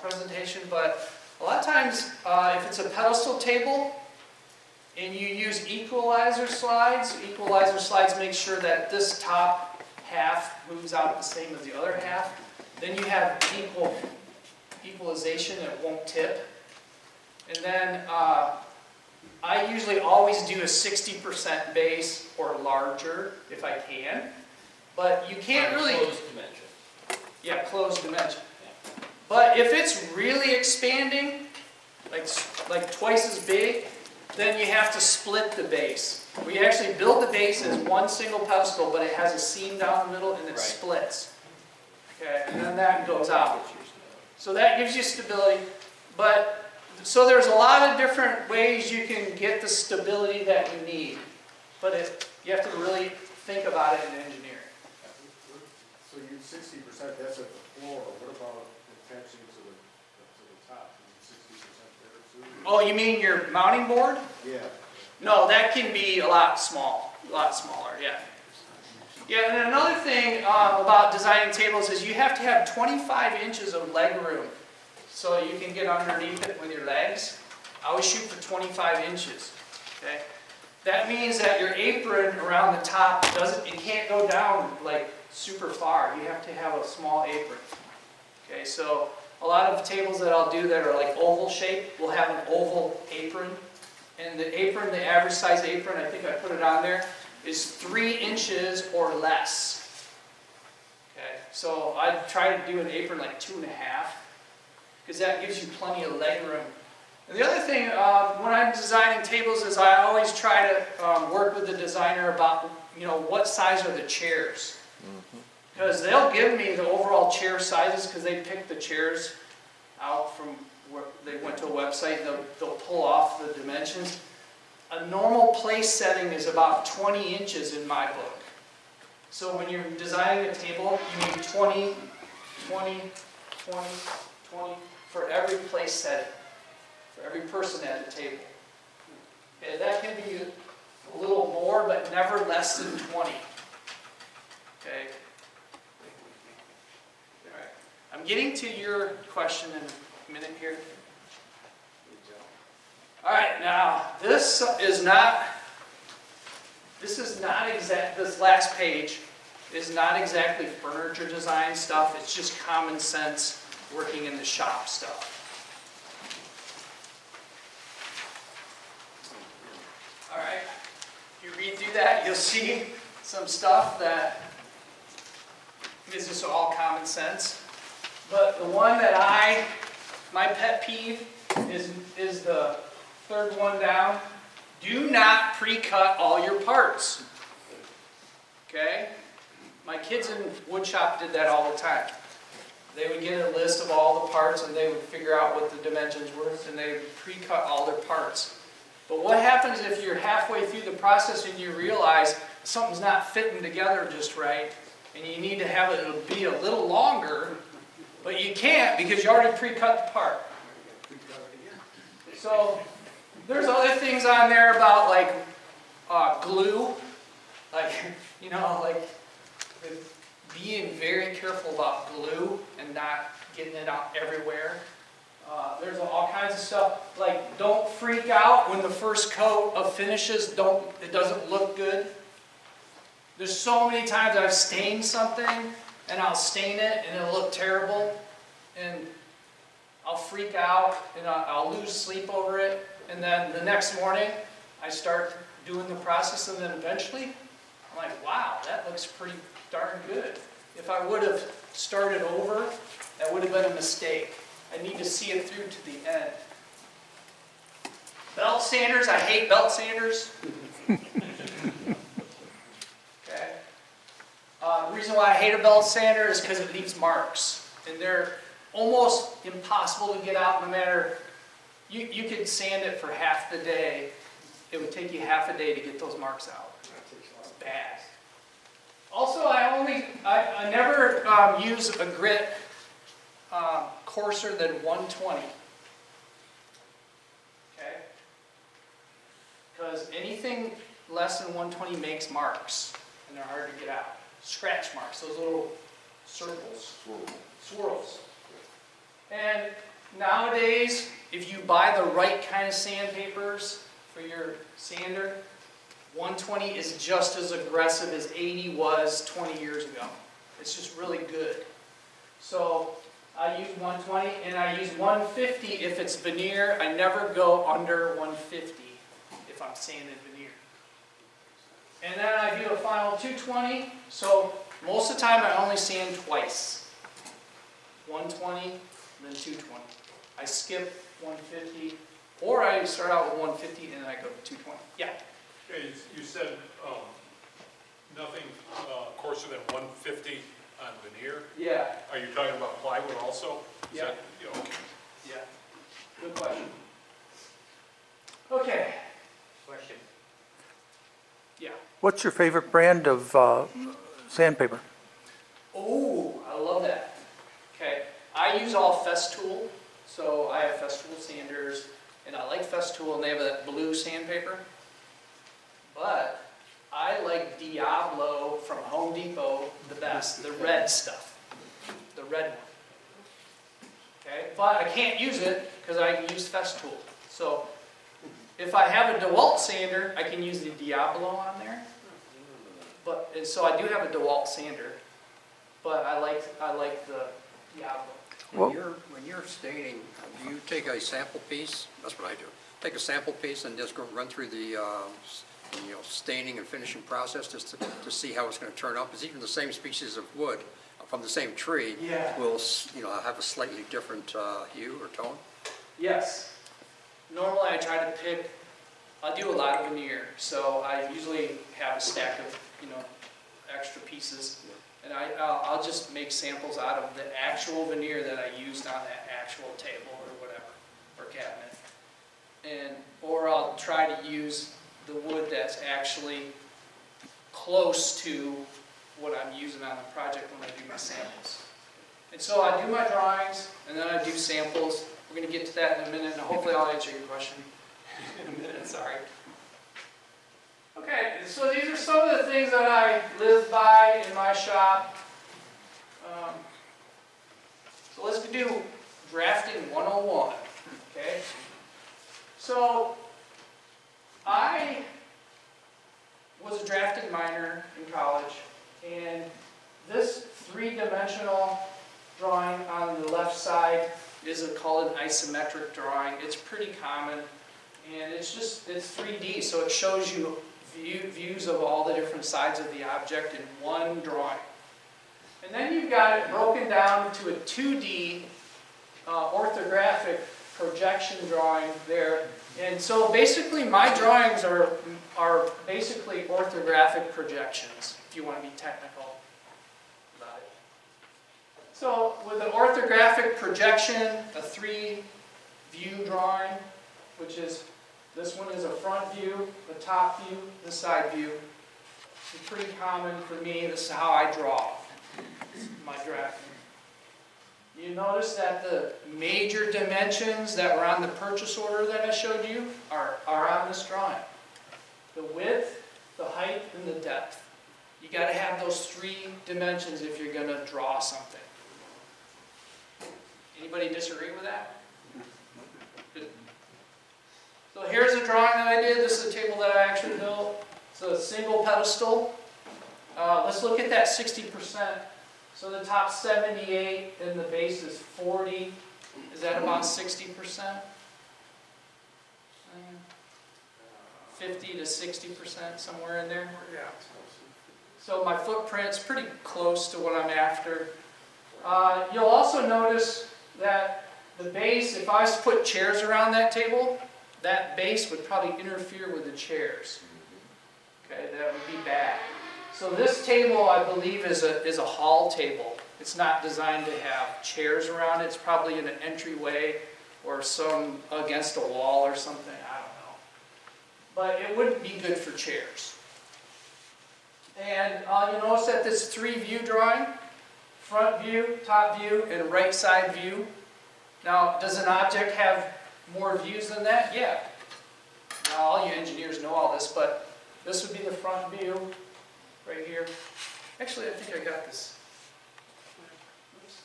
presentation, but a lot of times if it's a pedestal table and you use equalizer slides make sure that this top half moves out the same as the other half. Then you have equalization, it won't tip. And then I usually always do a 60% base or larger if I can, but you can't really... Closed dimension. Yeah, closed dimension. But if it's really expanding, like twice as big, then you have to split the base. We actually build the base as one single pedestal, but it has a seam down the middle and it splits. Okay, and then that goes out. So that gives you stability, but So there's a lot of different ways you can get the stability that you need, but you have to really think about it in engineering. So you 60%, that's at the floor, what about attaching to the top? Is 60% there too? Oh, you mean your mounting board? Yeah. No, that can be a lot smaller, yeah. Yeah, and another thing about designing tables is you have to have 25 inches of leg room so you can get underneath it with your legs. I always shoot for 25 inches, okay? That means that your apron around the top it can't go down like super far. You have to have a small apron, okay? So a lot of tables that I'll do that are like oval shaped will have an oval apron. And the apron, the average size apron, I think I put it on there, is 3 inches or less. Okay, so I try to do an apron like 2.5, because that gives you plenty of leg room. And the other thing, when I'm designing tables, is I always try to work with the designer about, what size are the chairs. Because they'll give me the overall chair sizes, because they pick the chairs out from where they went to a website, and they'll pull off the dimensions. A normal place setting is about 20 inches in my book. So when you're designing a table, you need 20, 20, 20, 20 for every place setting, for every person at the table. Okay, that can be a little more, but never less than 20. Okay. All right. I'm getting to your question in a minute here. All right, now this last page is not exactly furniture design stuff. It's just common sense working in the shop stuff. All right, if you read through that, you'll see some stuff that is just all common sense. But the one that my pet peeve is the third one down. Do not pre-cut all your parts. Okay? My kids in wood shop did that all the time. They would get a list of all the parts and they would figure out what the dimensions were and they would pre-cut all their parts. But what happens if you're halfway through the process and you realize something's not fitting together just right and you need to have it be a little longer, but you can't because you already pre-cut the part. So there's other things on there about like glue, like being very careful about glue and not getting it out everywhere. There's all kinds of stuff like don't freak out when the first coat of finishes it doesn't look good. There's so many times I've stained something and I'll stain it and it'll look terrible and I'll freak out and I'll lose sleep over it. And then the next morning, I start doing the process, and then eventually, I'm like, wow, that looks pretty darn good. If I would have started over, that would have been a mistake. I need to see it through to the end. Belt sanders, I hate belt sanders. Okay. The reason why I hate a belt sander is because it leaves marks, and they're almost impossible to get out no matter. You could sand it for half the day. It would take you half a day to get those marks out. It's bad. Also, I never use a grit coarser than 120. Okay? Because anything less than 120 makes marks, and they're hard to get out. Scratch marks, those little circles, swirls. And nowadays, if you buy the right kind of sandpapers for your sander, 120 is just as aggressive as 80 was 20 years ago. It's just really good. So I use 120 and I use 150 if it's veneer. I never go under 150 if I'm sanding veneer. And then I do a final 220. So most of the time I only sand twice. 120, then 220. I skip 150, or I start out with 150 and then I go to 220. Yeah? Okay, you said nothing coarser than 150 on veneer? Yeah. Are you talking about plywood also? Yeah. Okay. Yeah. Good question. Okay, Question. yeah. What's your favorite brand of sandpaper? Oh, I love that. Okay, I use all Festool, so I have Festool sanders, and I like Festool, and they have that blue sandpaper. But I like Diablo from Home Depot the best, the red stuff, the red one. Okay, but I can't use it because I use Festool. So if I have a DeWalt sander, I can use the Diablo on there. But and so I do have a DeWalt sander, but I like the Diablo. When you're staining, do you take a sample piece? That's what I do. Take a sample piece and just go run through the staining and finishing process just to see how it's going to turn out. Because even the same species of wood from the same tree will have a slightly different hue or tone. Yes. Normally I try to pick, I do a lot of veneer, so I usually have a stack of, extra pieces. And I'll just make samples out of the actual veneer that I used on that actual table or whatever, or cabinet. Or I'll try to use the wood that's actually close to what I'm using on the project when I do my samples. And so I do my drawings, and then I do samples. We're going to get to that in a minute, and hopefully I'll answer your question in a minute, sorry. Okay, so these are some of the things that I live by in my shop. So let's do drafting 101, okay? So I was a drafting minor in college, and this three-dimensional drawing on the left side is called an isometric drawing. It's pretty common, and it's 3D, so it shows you views of all the different sides of the object in one drawing. And then you've got it broken down to a 2D orthographic projection drawing there. And so basically my drawings are basically orthographic projections, if you want to be technical about it. So with an orthographic projection, a 3-view drawing, which is, this one is a front view, the top view, the side view. It's pretty common for me. This is how I draw my drafting. You notice that the major dimensions that were on the purchase order that I showed you are on this drawing. The width, the height, and the depth. You got to have those 3 dimensions if you're going to draw something. Anybody disagree with that? Good. So here's a drawing that I did. This is a table that I actually built. It's a single pedestal. Let's look at that 60%. So the top 78 and the base is 40. Is that about 60%? 50 to 60%, somewhere in there? Yeah. So my footprint's pretty close to what I'm after. You'll also notice that the base, if I was to put chairs around that table, that base would probably interfere with the chairs. Okay, that would be bad. So this table, I believe, is a hall table. It's not designed to have chairs around it. It's probably in an entryway or some against a wall or something. I don't know. But it wouldn't be good for chairs. And you notice that this 3-view drawing, front view, top view, and right side view. Now, does an object have more views than that? Yeah. Now, all you engineers know all this, but this would be the front view right here. Actually, I think I got this. Oops.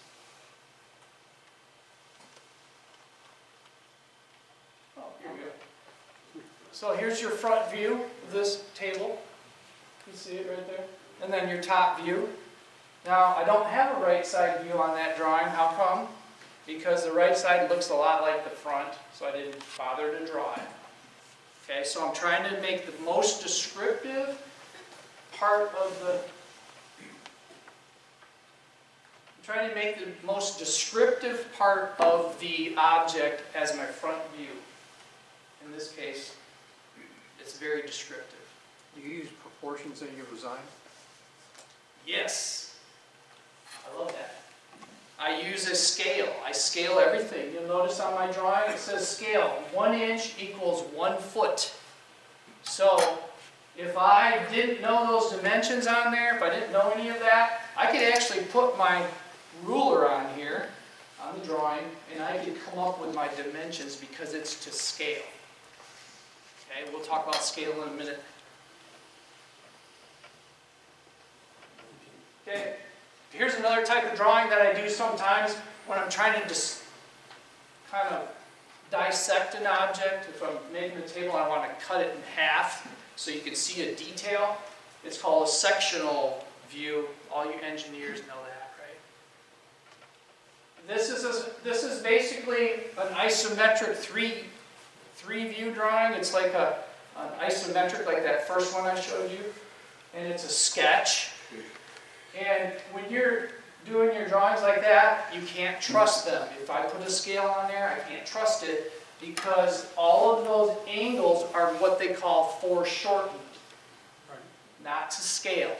Oh, here we go. So here's your front view of this table. You see it right there? And then your top view. Now, I don't have a right side view on that drawing. How come? Because the right side looks a lot like the front, so I didn't bother to draw it. Okay, so I'm trying to make the most descriptive part of the... I'm trying to make the most descriptive part of the object as my front view. In this case, it's very descriptive. Do you use proportions in your design? Yes. I love that. I use a scale. I scale everything. You'll notice on my drawing it says scale. 1 inch equals 1 foot. So if I didn't know those dimensions on there, if I didn't know any of that, I could actually put my ruler on here, on the drawing, and I could come up with my dimensions because it's to scale. Okay, we'll talk about scale in a minute. Okay, here's another type of drawing that I do sometimes when I'm trying to just kind of dissect an object. If I'm making a table, I want to cut it in half so you can see a detail. It's called a sectional view. All you engineers know that, right? This is basically an isometric three view drawing. It's like an isometric, like that first one I showed you, and it's a sketch. And when you're doing your drawings like that, you can't trust them. If I put a scale on there, I can't trust it because all of those angles are what they call foreshortened, not to scale.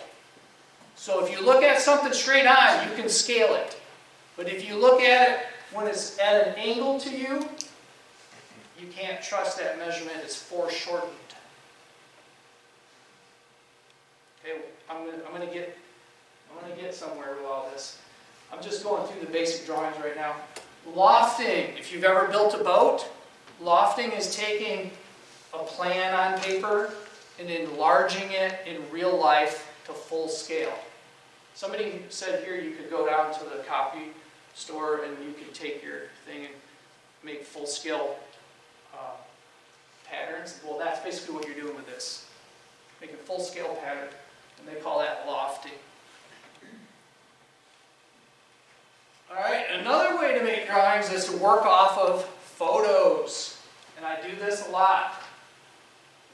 So if you look at something straight on, you can scale it. But if you look at it when it's at an angle to you, you can't trust that measurement. It's foreshortened. Okay, I'm gonna get somewhere with all this. I'm just going through the basic drawings right now. Lofting. If you've ever built a boat, lofting is taking a plan on paper and enlarging it in real life to full scale. Somebody said here you could go down to the copy store and you could take your thing and make full scale patterns. Well, that's basically what you're doing with this. Making full scale pattern, and they call that lofting. Alright, another way to make drawings is to work off of photos. And I do this a lot.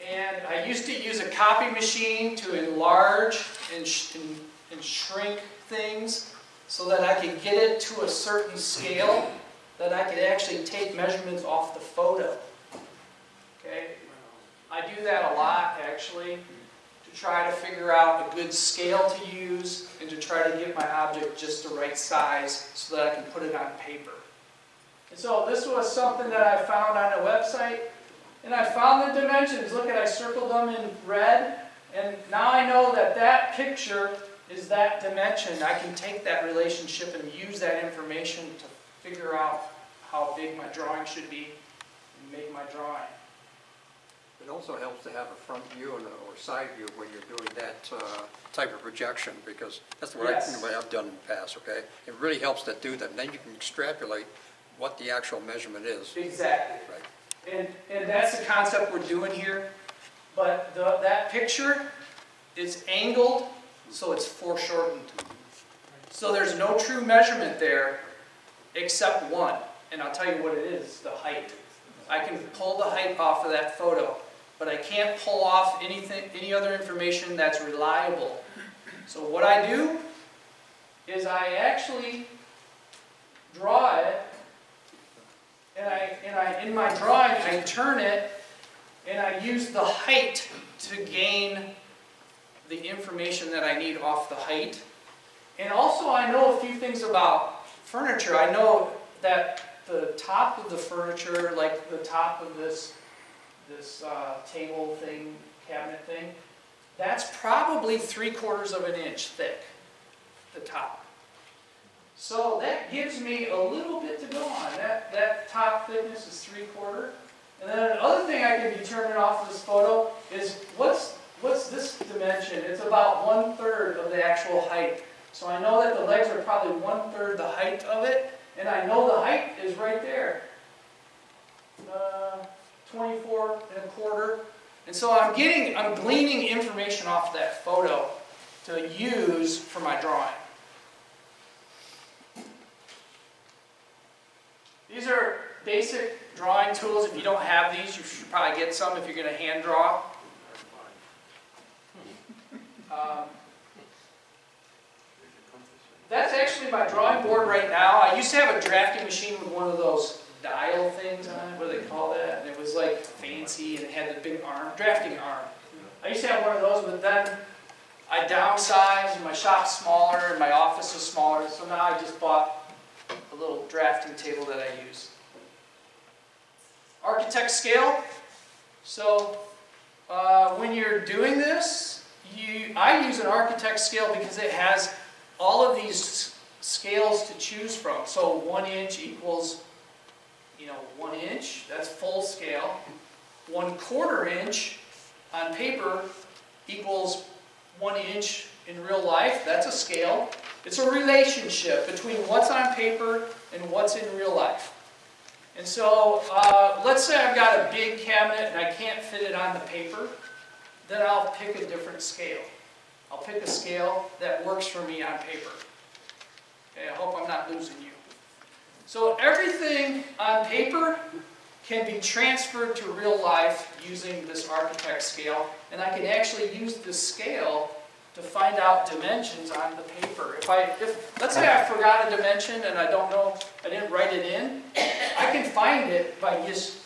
And I used to use a copy machine to enlarge and shrink things so that I could get it to a certain scale that I could actually take measurements off the photo. Okay? I do that a lot actually, to try to figure out a good scale to use and to try to get my object just the right size so that I can put it on paper. And so this was something that I found on a website, and I found the dimensions. Look at, I circled them in red, and now I know that that picture is that dimension. I can take that relationship and use that information to figure out how big my drawing should be and make my drawing. It also helps to have a front view or side view when you're doing that type of projection, because that's what I've done in the past, okay? It really helps to do that, and then you can extrapolate what the actual measurement is. Exactly. Right. And that's the concept we're doing here. But that picture is angled, so it's foreshortened. So there's no true measurement there except one. And I'll tell you what it is, the height. I can pull the height off of that photo, but I can't pull off any other information that's reliable. So what I do is I actually draw it, and in my drawing I turn it, and I use the height to gain the information that I need off the height. And also I know a few things about furniture. I know that the top of the furniture, like the top of this table thing, cabinet thing, that's probably 3/4 of an inch thick, the top. So that gives me a little bit to go on. That top thickness is 3/4. And then another thing I can determine off of this photo is what's this dimension? It's about 1/3 of the actual height. So I know that the legs are probably 1/3 the height of it, and I know the height is right there. 24 1/4. And so I'm gleaning information off that photo to use for my drawing. These are basic drawing tools. If you don't have these, you should probably get some if you're going to hand draw. That's actually my drawing board right now. I used to have a drafting machine with one of those dial things on it, what do they call that? And it was like fancy and it had the big arm, drafting arm. I used to have one of those, but then I downsized and my shop's smaller and my office is smaller, so now I just bought little drafting table that I use. Architect scale. So when you're doing this, I use an architect scale because it has all of these scales to choose from. So 1 inch equals, 1 inch, that's full scale. 1/4 inch on paper equals 1 inch in real life, that's a scale. It's a relationship between what's on paper and what's in real life. And so, let's say I've got a big cabinet and I can't fit it on the paper, then I'll pick a different scale. I'll pick a scale that works for me on paper. Okay, I hope I'm not losing you. So everything on paper can be transferred to real life using this architect scale, and I can actually use this scale to find out dimensions on the paper. Let's say I forgot a dimension and I don't know, I didn't write it in, I can find it by just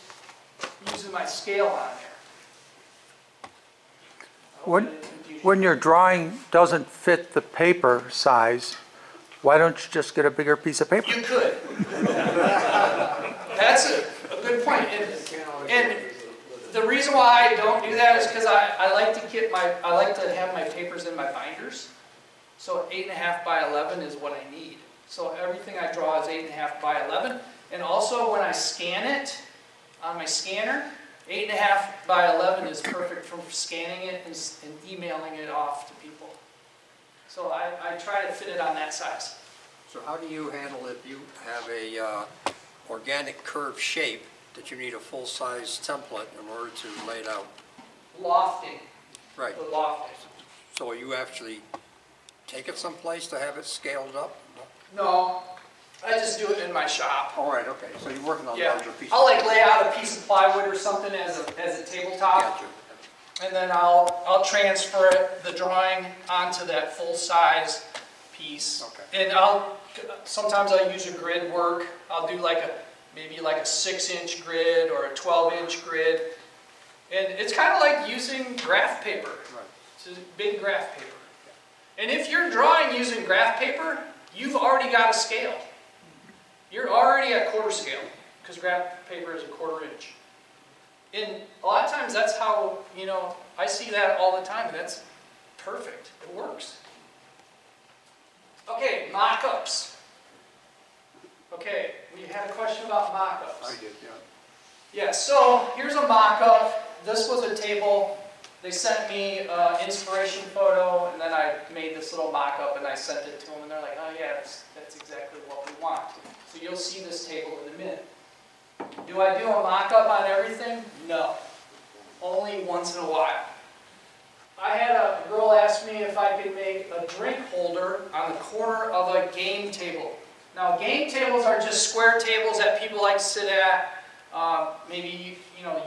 using my scale on there. When your drawing doesn't fit the paper size, why don't you just get a bigger piece of paper? You could. That's a good point. And the reason why I don't do that is because I like to have my papers in my binders. So 8.5 by 11 is what I need. So everything I draw is 8.5 by 11. And also when I scan it on my scanner, 8.5 by 11 is perfect for scanning it and emailing it off to people. So I try to fit it on that size. So how do you handle if you have a organic curved shape that you need a full-size template in order to lay it out? Lofting. Right. The lofting. So you actually take it someplace to have it scaled up? No, I just do it in my shop. All right, okay, so you're working on larger pieces. I'll lay out a piece of plywood or something as a tabletop. Gotcha. And then I'll transfer the drawing onto that full-size piece. Okay. And sometimes I'll use a grid work. I'll do maybe like a 6-inch grid or a 12-inch grid. And it's kind of like using graph paper. Right. It's a big graph paper. And if you're drawing using graph paper, you've already got a scale. You're already at quarter scale because graph paper is a 1/4 inch. And a lot of times that's how, I see that all the time. That's perfect. It works. Okay, mock-ups. Okay, we had a question about mock-ups. I did, yeah. Yeah, so here's a mock-up. This was a table. They sent me an inspiration photo, and then I made this little mock-up, and I sent it to them, and they're like, oh yeah, that's exactly what we want. So you'll see this table in a minute. Do I do a mock-up on everything? No. Only once in a while. I had a girl ask me if I could make a drink holder on the corner of a game table. Now, game tables are just square tables that people like to sit at. Maybe,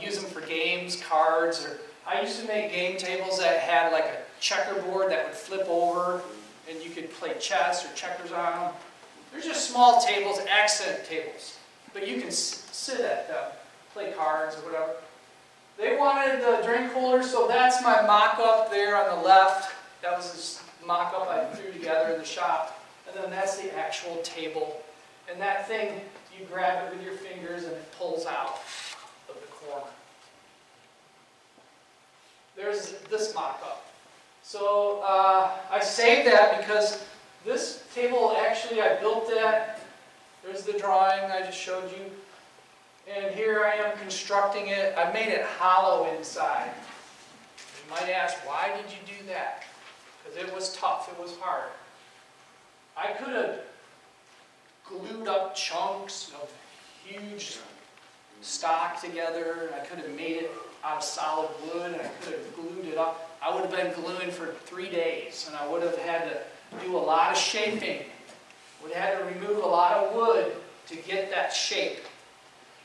use them for games, cards, or I used to make game tables that had like a checkerboard that would flip over and you could play chess or checkers on them. They're just small tables, accent tables, but you can sit at them, play cards or whatever. They wanted the drink holder, so that's my mock-up there on the left. That was this mock-up I threw together in the shop. And then that's the actual table. And that thing, you grab it with your fingers and it pulls out of the corner. There's this mock-up. So I saved that because this table, actually I built that. There's the drawing I just showed you. And here I am constructing it. I made it hollow inside. You might ask, why did you do that? Because it was tough, it was hard. I could have glued up chunks of huge stock together, and I could have made it out of solid wood, and I could have glued it up. I would have been gluing for 3 days, and I would have had to do a lot of shaping. Would have had to remove a lot of wood to get that shape.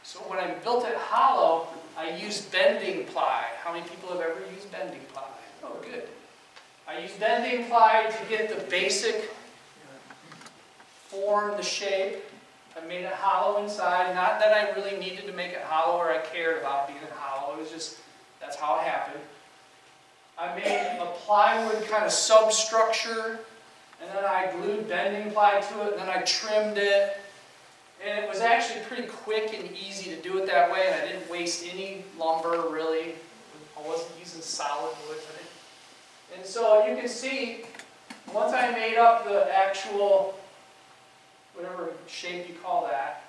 So when I built it hollow, I used bending ply. How many people have ever used bending ply? Oh, good. I used bending ply to get the basic form, the shape. I made it hollow inside. Not that I really needed to make it hollow or I cared about being hollow. It was just, that's how it happened. I made a plywood kind of substructure, and then I glued bending ply to it, and then I trimmed it. And it was actually pretty quick and easy to do it that way, and I didn't waste any lumber, really. I wasn't using solid wood. And so you can see, once I made up the actual, whatever shape you call that,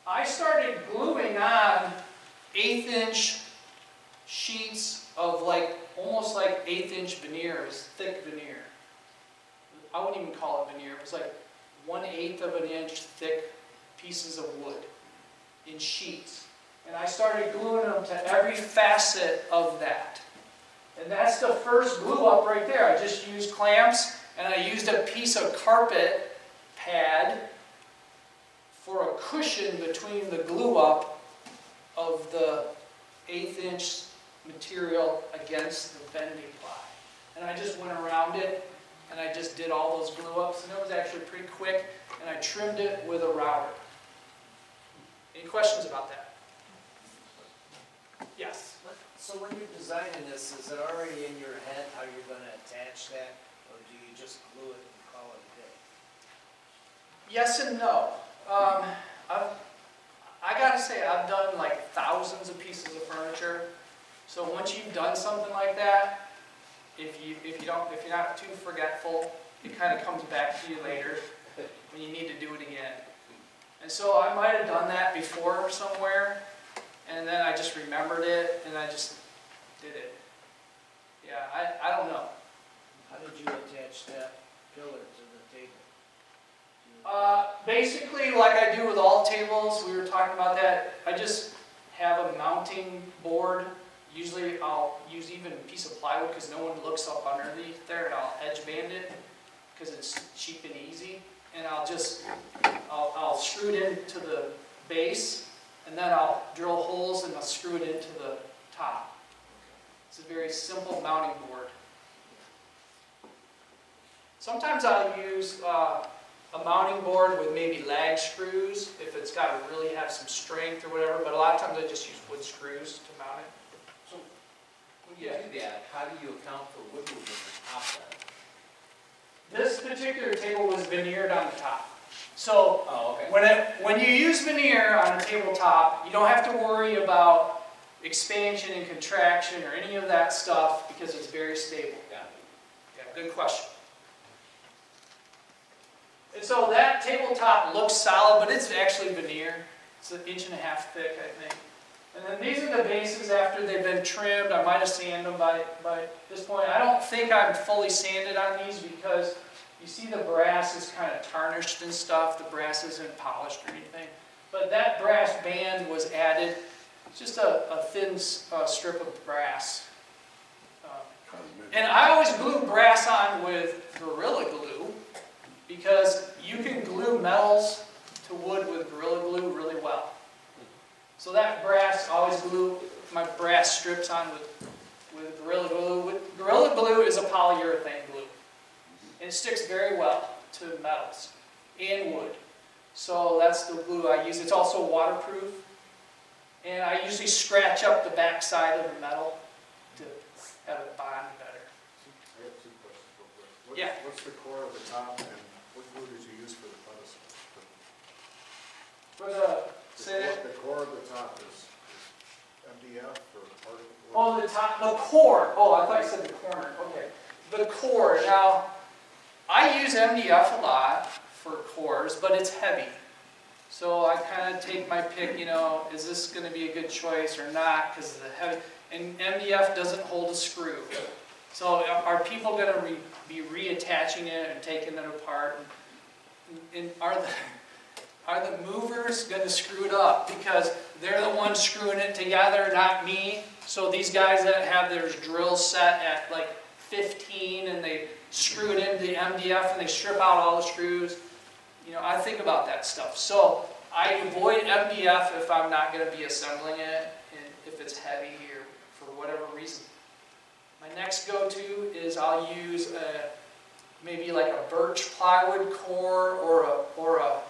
I started gluing on 1/8" sheets of almost like 1/8" veneer. It was thick veneer. I wouldn't even call it veneer. It was like 1/8 of an inch thick pieces of wood in sheets. And I started gluing them to every facet of that. And that's the first glue up right there. I just used clamps, and I used a piece of carpet pad for a cushion between the glue up of the 1/8" material against the bending ply. And I just went around it, and I just did all those glue ups, and it was actually pretty quick, and I trimmed it with a router. Any questions about that? Yes? So when you're designing this, is it already in your head how you're gonna attach that, or do you just glue it and call it a day? Yes and no. I gotta say, I've done like thousands of pieces of furniture. So once you've done something like that, if you're not too forgetful, it kind of comes back to you later when you need to do it again. And so I might have done that before somewhere, and then I just remembered it, and I just did it. Yeah, I don't know. How did you attach that pillar to the table? Basically, like I do with all tables, we were talking about that, I just have a mounting board. Usually I'll use even a piece of plywood because no one looks up underneath there, and I'll edge band it because it's cheap and easy. And I'll screw it into the base, and then I'll drill holes and I'll screw it into the top. It's a very simple mounting board. Sometimes I'll use a mounting board with maybe lag screws if it's got to really have some strength or whatever, but a lot of times I just use wood screws to mount it. So when you do that, how do you account for wood movement on top then? This particular table was veneered on the top. So Oh, okay. when you use veneer on a tabletop, you don't have to worry about expansion and contraction or any of that stuff because it's very stable. Yeah. Yeah, good question. And so that tabletop looks solid, but it's actually veneer. It's 1.5 inches thick, I think. And then these are the bases after they've been trimmed. I might have sanded them by this point. I don't think I'm fully sanded on these because you see the brass is kind of tarnished and stuff. The brass isn't polished or anything. But that brass band was added. It's just a thin strip of brass. And I always glue brass on with Gorilla Glue because you can glue metals to wood with Gorilla Glue really well. So that brass, I always glue my brass strips on with Gorilla Glue. Gorilla Glue is a polyurethane glue. And it sticks very well to metals and wood. So that's the glue I use. It's also waterproof. And I usually scratch up the back side of the metal to have it bond better. I have two questions real quick. Yeah. What's the core of the top, and what glue did you use for the pedestal? For the The core of the top is MDF or particle board? Oh, the top, the core. Oh, I thought you said the corner. Okay. The core. Now, I use MDF a lot for cores, but it's heavy. So I kind of take my pick, is this going to be a good choice or not because of the heavy. And MDF doesn't hold a screw. So are people going to be reattaching it and taking it apart? And are the movers going to screw it up? Because they're the ones screwing it together, not me. So these guys that have their drills set at like 15 and they screw it into the MDF and they strip out all the screws. I think about that stuff. So I avoid MDF if I'm not going to be assembling it and if it's heavy or for whatever reason. My next go-to is I'll use maybe like a birch plywood core or a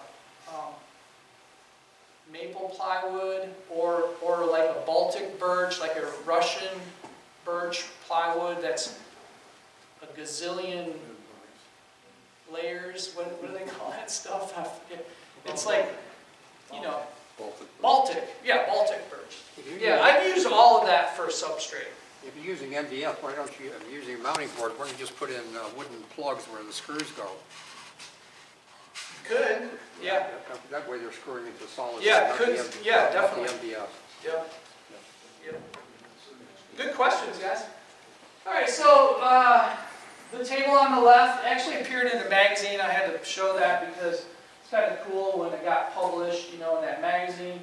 maple plywood or like a Baltic birch, like a Russian birch plywood that's a gazillion layers. What do they call that stuff? I forget. It's like you know, Baltic. Baltic birch. If you're Yeah, using- I've used all of that for substrate. If you're using MDF, why don't you, if you're using a mounting board, why don't you just put in wooden plugs where the screws go? Could, yeah. That way they're screwing into solid. Yeah, not could, the MDF, yeah, not the definitely. MDF. Yep. Yep. Good questions, guys. All right, so the table on the left actually appeared in the magazine. I had to show that because it's kind of cool when it got published, you know, in that magazine.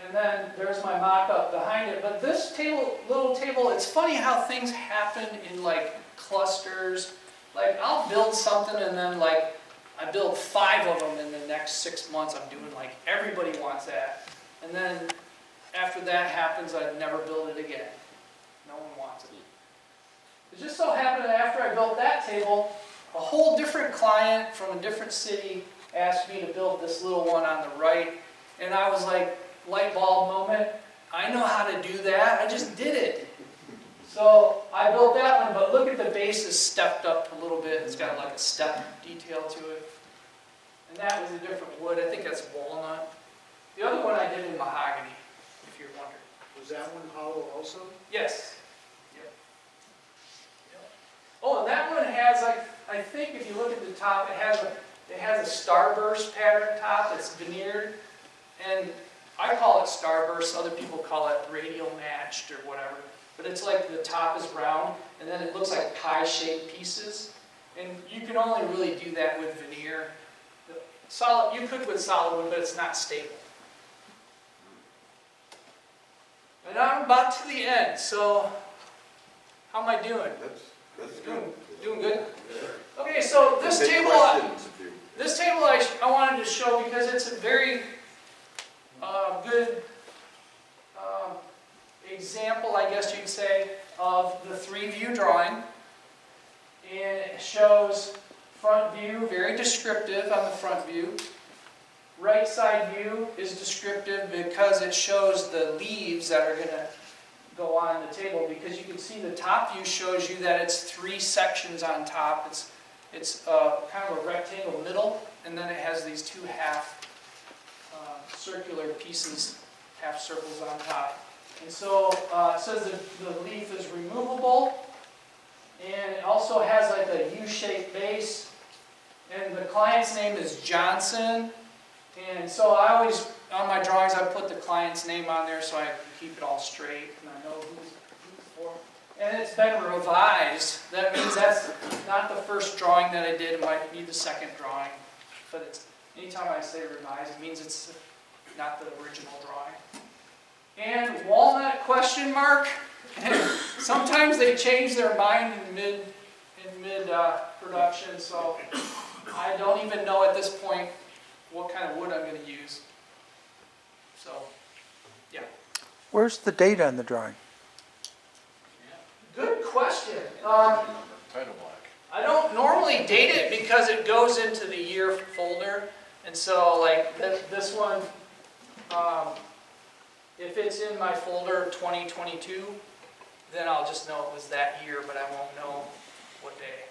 And then there's my mock-up behind it. But this table, little table, it's funny how things happen in like clusters. Like I'll build something and then like I build 5 of them in the next 6 months. I'm doing like everybody wants that. And then after that happens, I never build it again. No one wants it. It just so happened that after I built that table, a whole different client from a different city asked me to build this little one on the right. And I was like, light bulb moment. I know how to do that. I just did it. So I built that one, but look at the base is stepped up a little bit. It's got like a step detail to it. And that was a different wood. I think that's walnut. The other one I did in mahogany, if you're wondering. Was that one hollow also? Yes. Yep. Yep. Oh, and that one has like, I think if you look at the top, it has a starburst pattern top that's veneered. And I call it starburst, other people call it radial matched or whatever. But it's like the top is round, and then it looks like pie-shaped pieces. And you can only really do that with veneer. Solid, you could with solid wood, but it's not stable. And I'm about to the end, so how am I doing? That's good. Doing good? Okay, so this table, I wanted to show because it's a very good example, I guess you'd say, of the 3-view drawing. And it shows front view, very descriptive on the front view. Right side view is descriptive because it shows the leaves that are going to go on the table, because you can see the top view shows you that it's 3 sections on top. It's kind of a rectangle middle, and then it has these 2 half circular pieces, half circles on top. And so it says that the leaf is removable, and it also has like a U-shaped base, and the client's name is Johnson. And so I always, on my drawings, I put the client's name on there so I can keep it all straight and I know who's for. And it's been revised. That means that's not the first drawing that I did. It might be the second drawing. But it's, anytime I say revised, it means it's not the original drawing. And walnut question mark. Sometimes they change their mind in mid production, so I don't even know at this point what kind of wood I'm going to use. So, yeah. Where's the date on the drawing? Good question. I don't normally date it because it goes into the year folder. And so like this one, if it's in my folder 2022, then I'll just know it was that year, but I won't know what day.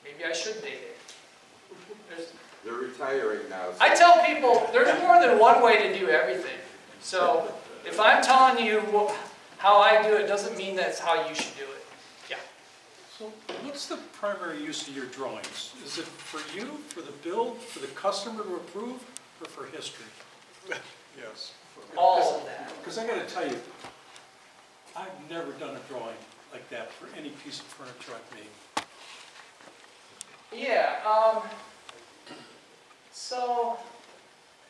Maybe I should date it. They're retiring now. So I tell people there's more than one way to do everything. So if I'm telling you how I do it, doesn't mean that's how you should do it. Yeah. So what's the primary use of your drawings? Is it for you, for the build, for the customer to approve, or for history? Yes. All of that. Because I got to tell you, I've never done a drawing like that for any piece of furniture I've made. Yeah. So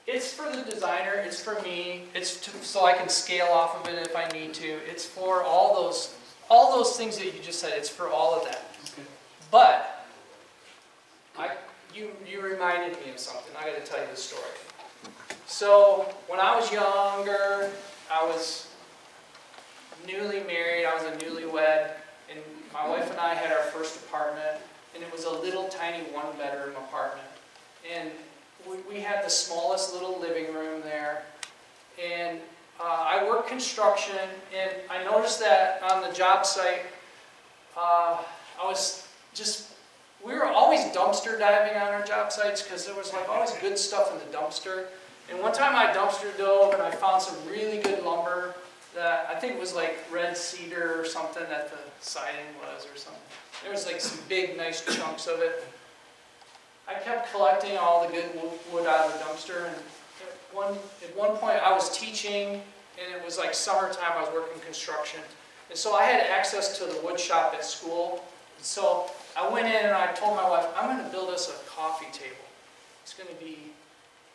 it's for the designer. It's for me. It's so I can scale off of it if I need to. It's for all those things that you just said. It's for all of that. Okay. But you reminded me of something. I got to tell you the story. So when I was younger, I was newly married. I was a newlywed, and my wife and I had our first apartment, and it was a little tiny 1-bedroom apartment. And we had the smallest little living room there. And I worked construction, and I noticed that on the job site, we were always dumpster diving on our job sites because there was like always good stuff in the dumpster. And one time I dumpster dove and I found some really good lumber that I think was like red cedar or something that the siding was or something. There was like some big nice chunks of it. I kept collecting all the good wood out of the dumpster, and at one point I was teaching, and it was like summertime, I was working construction. And so I had access to the wood shop at school. And so I went in and I told my wife, I'm going to build us a coffee table. It's going to be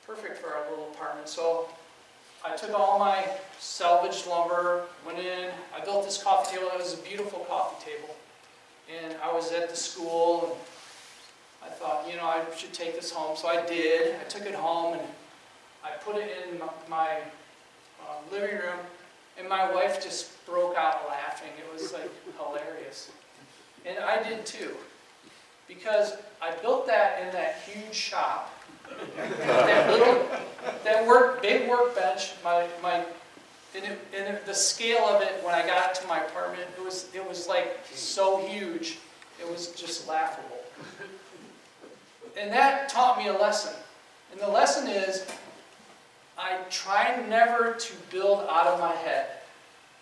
perfect for our little apartment. So I took all my salvaged lumber, went in, I built this coffee table. It was a beautiful coffee table. And I was at the school, and I thought, you know, I should take this home. So I did. I took it home, and I put it in my living room, and my wife just broke out laughing. It was like hilarious. And I did too, because I built that in that huge shop, big workbench. And the scale of it when I got it to my apartment, it was like so huge, it was just laughable. And that taught me a lesson. And the lesson is, I try never to build out of my head.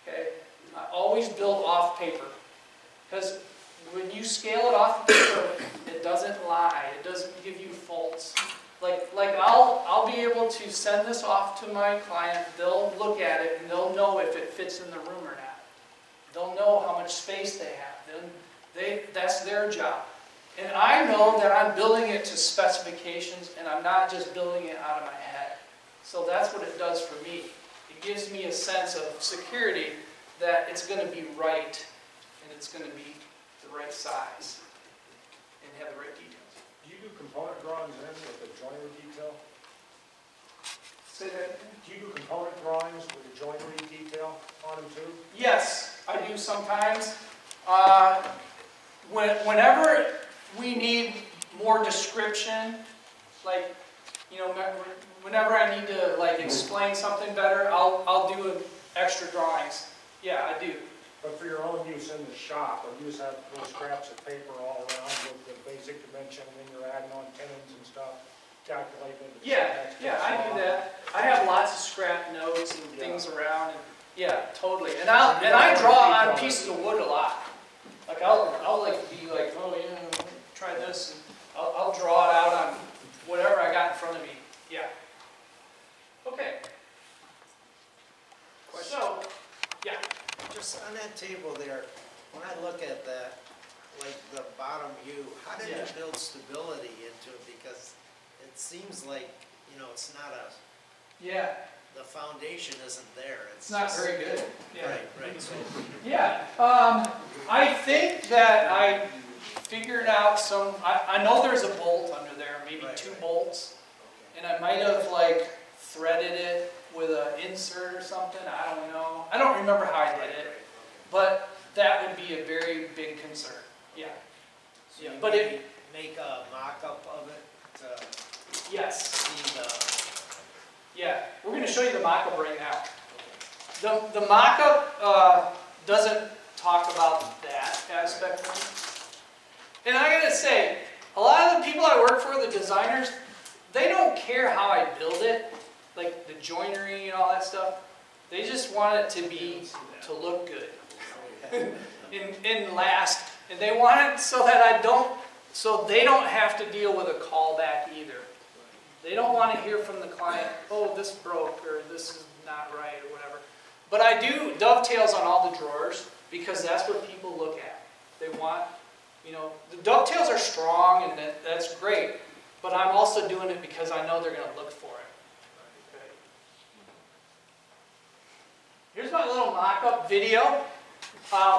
Okay? I always build off paper. Because when you scale it off paper, it doesn't lie. It doesn't give you faults. Like I'll be able to send this off to my client. They'll look at it and they'll know if it fits in the room or not. They'll know how much space they have. That's their job. And I know that I'm building it to specifications, and I'm not just building it out of my head. So that's what it does for me. It gives me a sense of security that it's going to be right, and it's going to be the right size, and have the right details. Do you do component drawings then with the joinery detail? Say that. Do you do component drawings with the joinery detail on them too? Yes, I do sometimes. Whenever we need more description, like, you know, whenever I need to like explain something better, I'll do extra drawings. Yeah, I do. But for your own use in the shop, or you just have little scraps of paper all around with the basic dimension, and then you're adding on tenons and stuff, calculating it. Yeah, I do that. I have lots of scrap notes and things around, and yeah, totally. And I draw on pieces of wood a lot. Like I'll like be like, oh yeah, try this, and I'll draw it out on whatever I got in front of me. Yeah. Okay. So, yeah. Just on that table there, when I look at that, like the bottom view, how did you build stability into it? Because it seems like, you know, it's not a... Yeah. The foundation isn't there. It's not very good. Yeah. Right. So, yeah. I think that I figured out some... I know there's a bolt under there, maybe two bolts. And I might have like threaded it with an insert or something. I don't know. I don't remember how I did it. But that would be a very big concern. Yeah. so you But maybe make a mock-up of it to yes. see the... Yeah, we're going to show you the mock-up right now. The mock-up doesn't talk about that aspect of it. And I got to say, a lot of the people I work for, the designers, they don't care how I build it, like the joinery and all that stuff. They just want it to look good and last. And they want it so they don't have to deal with a callback either. They don't want to hear from the client, oh, this broke, or this is not right, or whatever. But I do dovetails on all the drawers, because that's what people look at. They want, you know, the dovetails are strong, and that's great, but I'm also doing it because I know they're going to look for it. Okay. Here's my little mock-up video.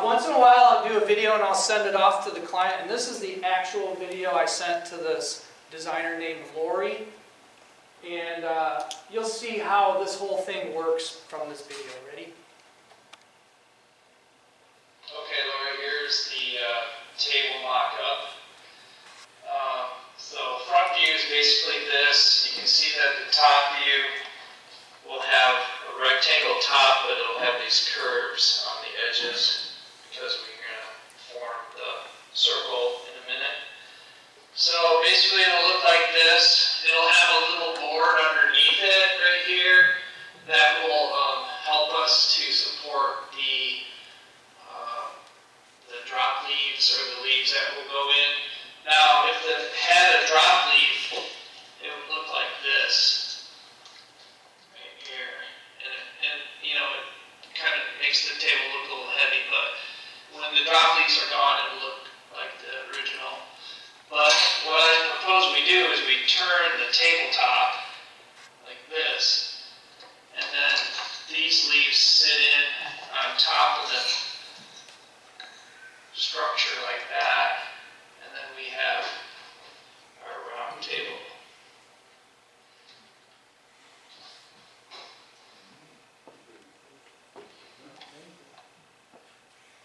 Once in a while, I'll do a video, and I'll send it off to the client, and this is the actual video I sent to this designer named Lori. And you'll see how this whole thing works from this video. Ready? Okay, Lori, here's the table mock-up. So front view is basically this. You can see that the top view will have a rectangle top, but it'll have these curves on the edges because we're going to form the circle in a minute. So basically it'll look like this. It'll have a little board underneath it. do is we turn the tabletop like this, and then these leaves sit in on top of the structure like that, and then we have our round table.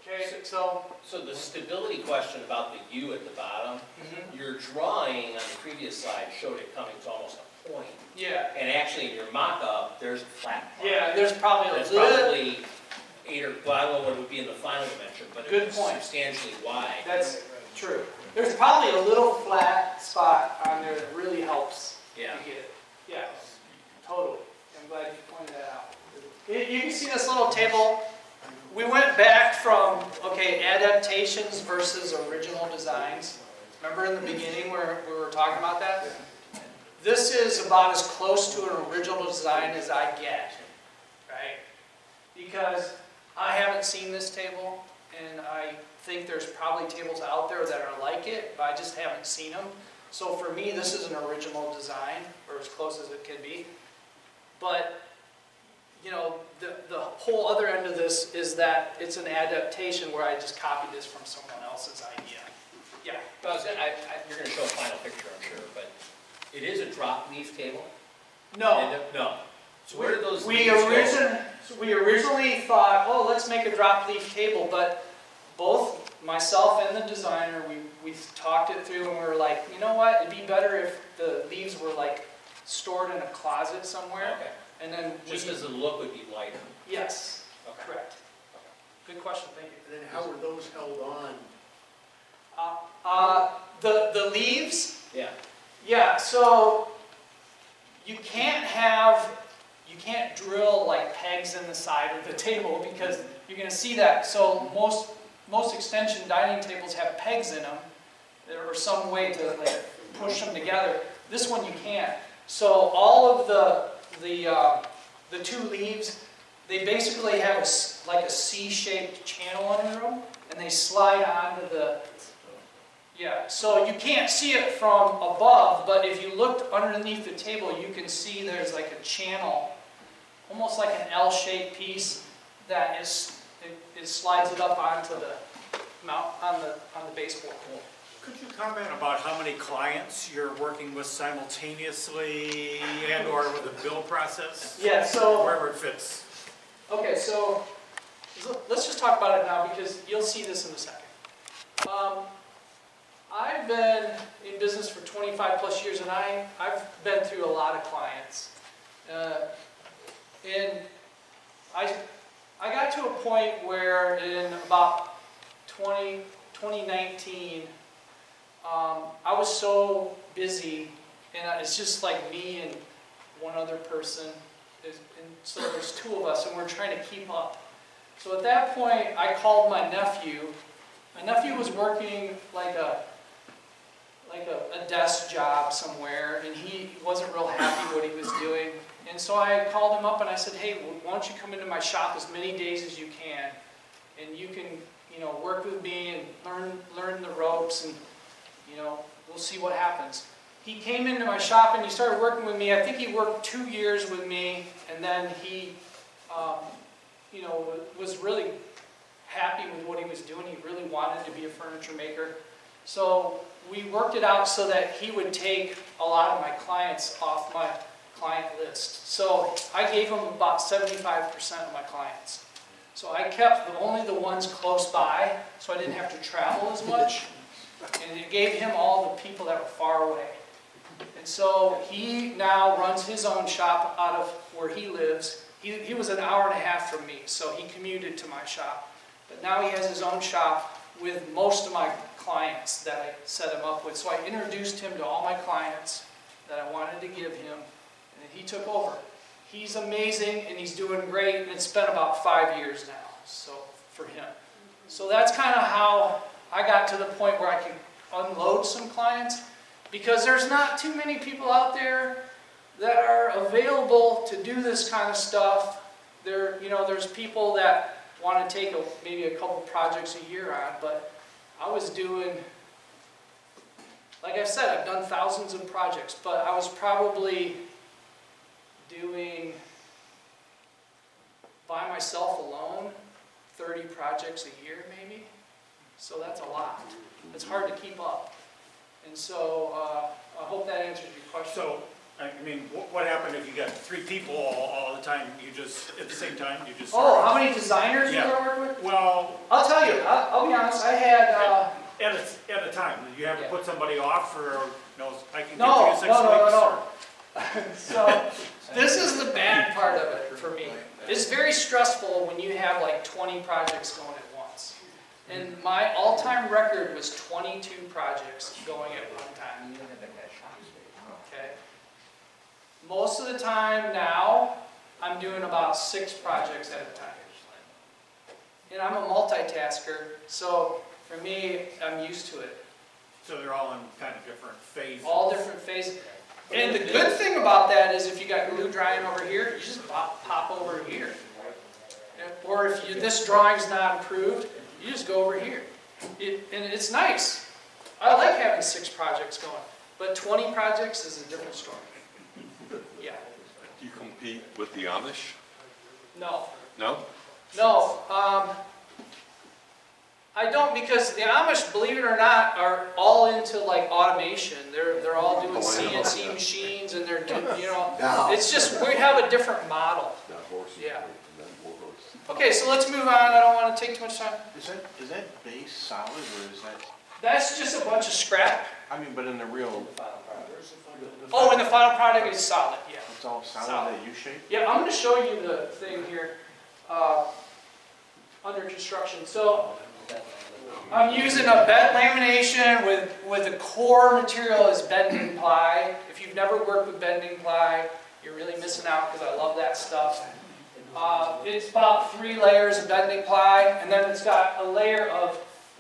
Okay, so So the stability question about the U at the bottom, your drawing on the previous slide showed it coming to almost a point. yeah, And actually in your mock-up, there's a flat part. yeah, there's probably a That's little. probably 8 or, well, I don't know what it would be in the final dimension, but Good it's point. substantially wide. That's true. There's probably a little flat spot on there that really helps Yeah. you get it. Yeah, totally. I'm glad you pointed that out. You can see this little table. We went back from, okay, adaptations versus original designs. Remember in the beginning where we were talking about that? This is about as close to an original design as I get, right? Because I haven't seen this table, and I think there's probably tables out there that are like it, but I just haven't seen them. So for me, this is an original design, or as close as it can be. But, you know, the whole other end of this is that it's an adaptation where I just copied this from someone else's idea. Yeah. Well, you're going to show a final picture, I'm sure, but it is a drop leaf table? No. No. So where did those We leaves go? originally thought, oh, let's make a drop leaf table, but both myself and the designer, we talked it through, and we were like, you know what, it'd be better if the leaves were like stored in a closet somewhere. Okay. And then Just as the look would be lighter. yes, Okay. correct. Good question, thank you. And then how were those held on? The leaves, Yeah. yeah, so you can't drill like pegs in the side of the table because you're going to see that. So most extension dining tables have pegs in them or some way to like push them together. This one you can't. So all of the two leaves, they basically have like a C-shaped channel under them, and they slide onto the. Yeah, so you can't see it from above, but if you looked underneath the table, you can see there's like a channel, almost like an L-shaped piece that it slides it up onto the mount on the baseboard. Could you comment about how many clients you're working with simultaneously and or with the bill process? Yeah, so wherever it fits. okay, so let's just talk about it now because you'll see this in a second. I've been in business for 25 plus years, and I've been through a lot of clients. And I got to a point where in about 2019, I was so busy, and it's just like me and one other person, and so there's two of us, and we're trying to keep up. So at that point, I called my nephew. My nephew was working like a desk job somewhere, and he wasn't real happy what he was doing. And so I called him up and I said, hey, why don't you come into my shop as many days as you can, and you can, work with me and learn the ropes, and, we'll see what happens. He came into my shop and he started working with me. I think he worked 2 years with me, and then he, was really happy with what he was doing. He really wanted to be a furniture maker. So we worked it out so that he would take a lot of my clients off my client list. So I gave him about 75% of my clients. So I kept only the ones close by, so I didn't have to travel as much. And it gave him all the people that were far away. And so he now runs his own shop out of where he lives. He was an hour and a half from me, so he commuted to my shop. But now he has his own shop with most of my clients that I set him up with. So I introduced him to all my clients that I wanted to give him, and he took over. He's amazing, and he's doing great, and it's been about 5 years now, so for him. So that's kind of how I got to the point where I could unload some clients, because there's not too many people out there that are available to do this kind of stuff. There's people that want to take maybe a couple projects a year on, but I was doing like I've said, I've done thousands of projects, but I was probably doing, by myself alone, 30 projects a year maybe. So that's a lot. It's hard to keep up. And so I hope that answers your question. So, I mean, what happened if you got 3 people all the time, you just, at the same time, you just... Oh, how many designers Yeah. you are working with? Well... I'll tell you, I'll be honest, I had... At a time, you have to put somebody off for, I can No, get you 6 weeks? no. So, this is the bad part of it for me. It's very stressful when you have like 20 projects going at once. And my all-time record was 22 projects going at one time. Okay. Most of the time now, I'm doing about 6 projects at a time. And I'm a multitasker, so for me, I'm used to it. So they're all in kind of different phases? All different phases. And the good thing about that is if you got glue drying over here, you just pop over here. Or if this drawing's not approved, you just go over here. And it's nice. I like having 6 projects going. But 20 projects is a different story. Yeah. Do you compete with the Amish? No. No? No. I don't, because the Amish, believe it or not, are all into like automation. They're all doing CNC machines, and they're doing, it's just we have a different model. Yeah. Okay, so let's move on. I don't want to take too much time. Is that base solid, or is that? That's just a bunch of scrap. I mean, but in the real. Oh, and the final product is solid. Yeah. It's all solid, that U-shape. Yeah, I'm going to show you the thing here under construction. So I'm using a bed lamination with the core material is bending ply. If you've never worked with bending ply, you're really missing out because I love that stuff. It's about 3 layers of bending ply, and then it's got a layer of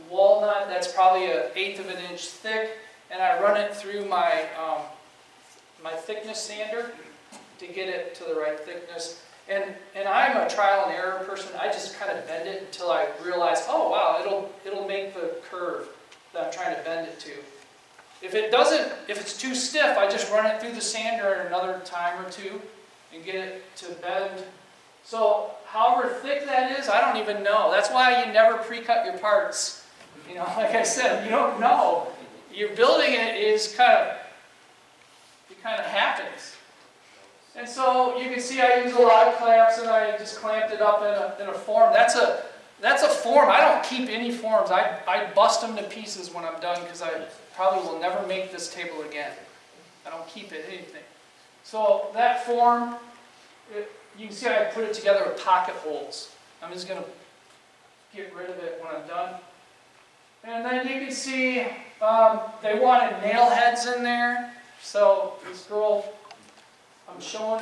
walnut that's probably 1/8 of an inch thick, and I run it through my my thickness sander to get it to the right thickness. And I'm a trial and error person. I just kind of bend it until I realize, oh wow, it'll make the curve that I'm trying to bend it to. If it's too stiff, I just run it through the sander another time or two and get it to bend. So however thick that is, I don't even know. That's why you never pre-cut your parts. Like I said, you don't know. You're building it it kind of happens. And so you can see I use a lot of clamps, and I just clamped it up in a form. That's a form. I don't keep any forms. I bust them to pieces when I'm done because I probably will never make this table again. I don't keep it anything. So that form, you can see I put it together with pocket holes. I'm just going to get rid of it when I'm done. And then you can see they wanted nail heads in there. So this girl, I'm showing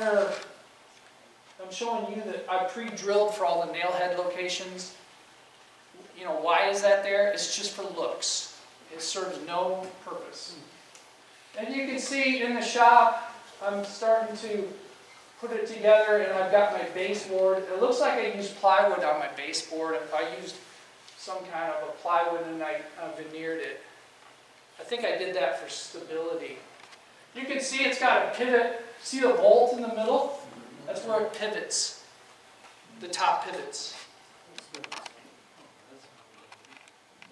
you that I pre-drilled for all the nail head locations. Why is that there? It's just for looks. It serves no purpose. And you can see in the shop, I'm starting to put it together, and I've got my baseboard. It looks like I used plywood on my baseboard. I used some kind of a plywood, and I veneered it. I think I did that for stability. You can see it's got a pivot. See the bolt in the middle? That's where it pivots. The top pivots.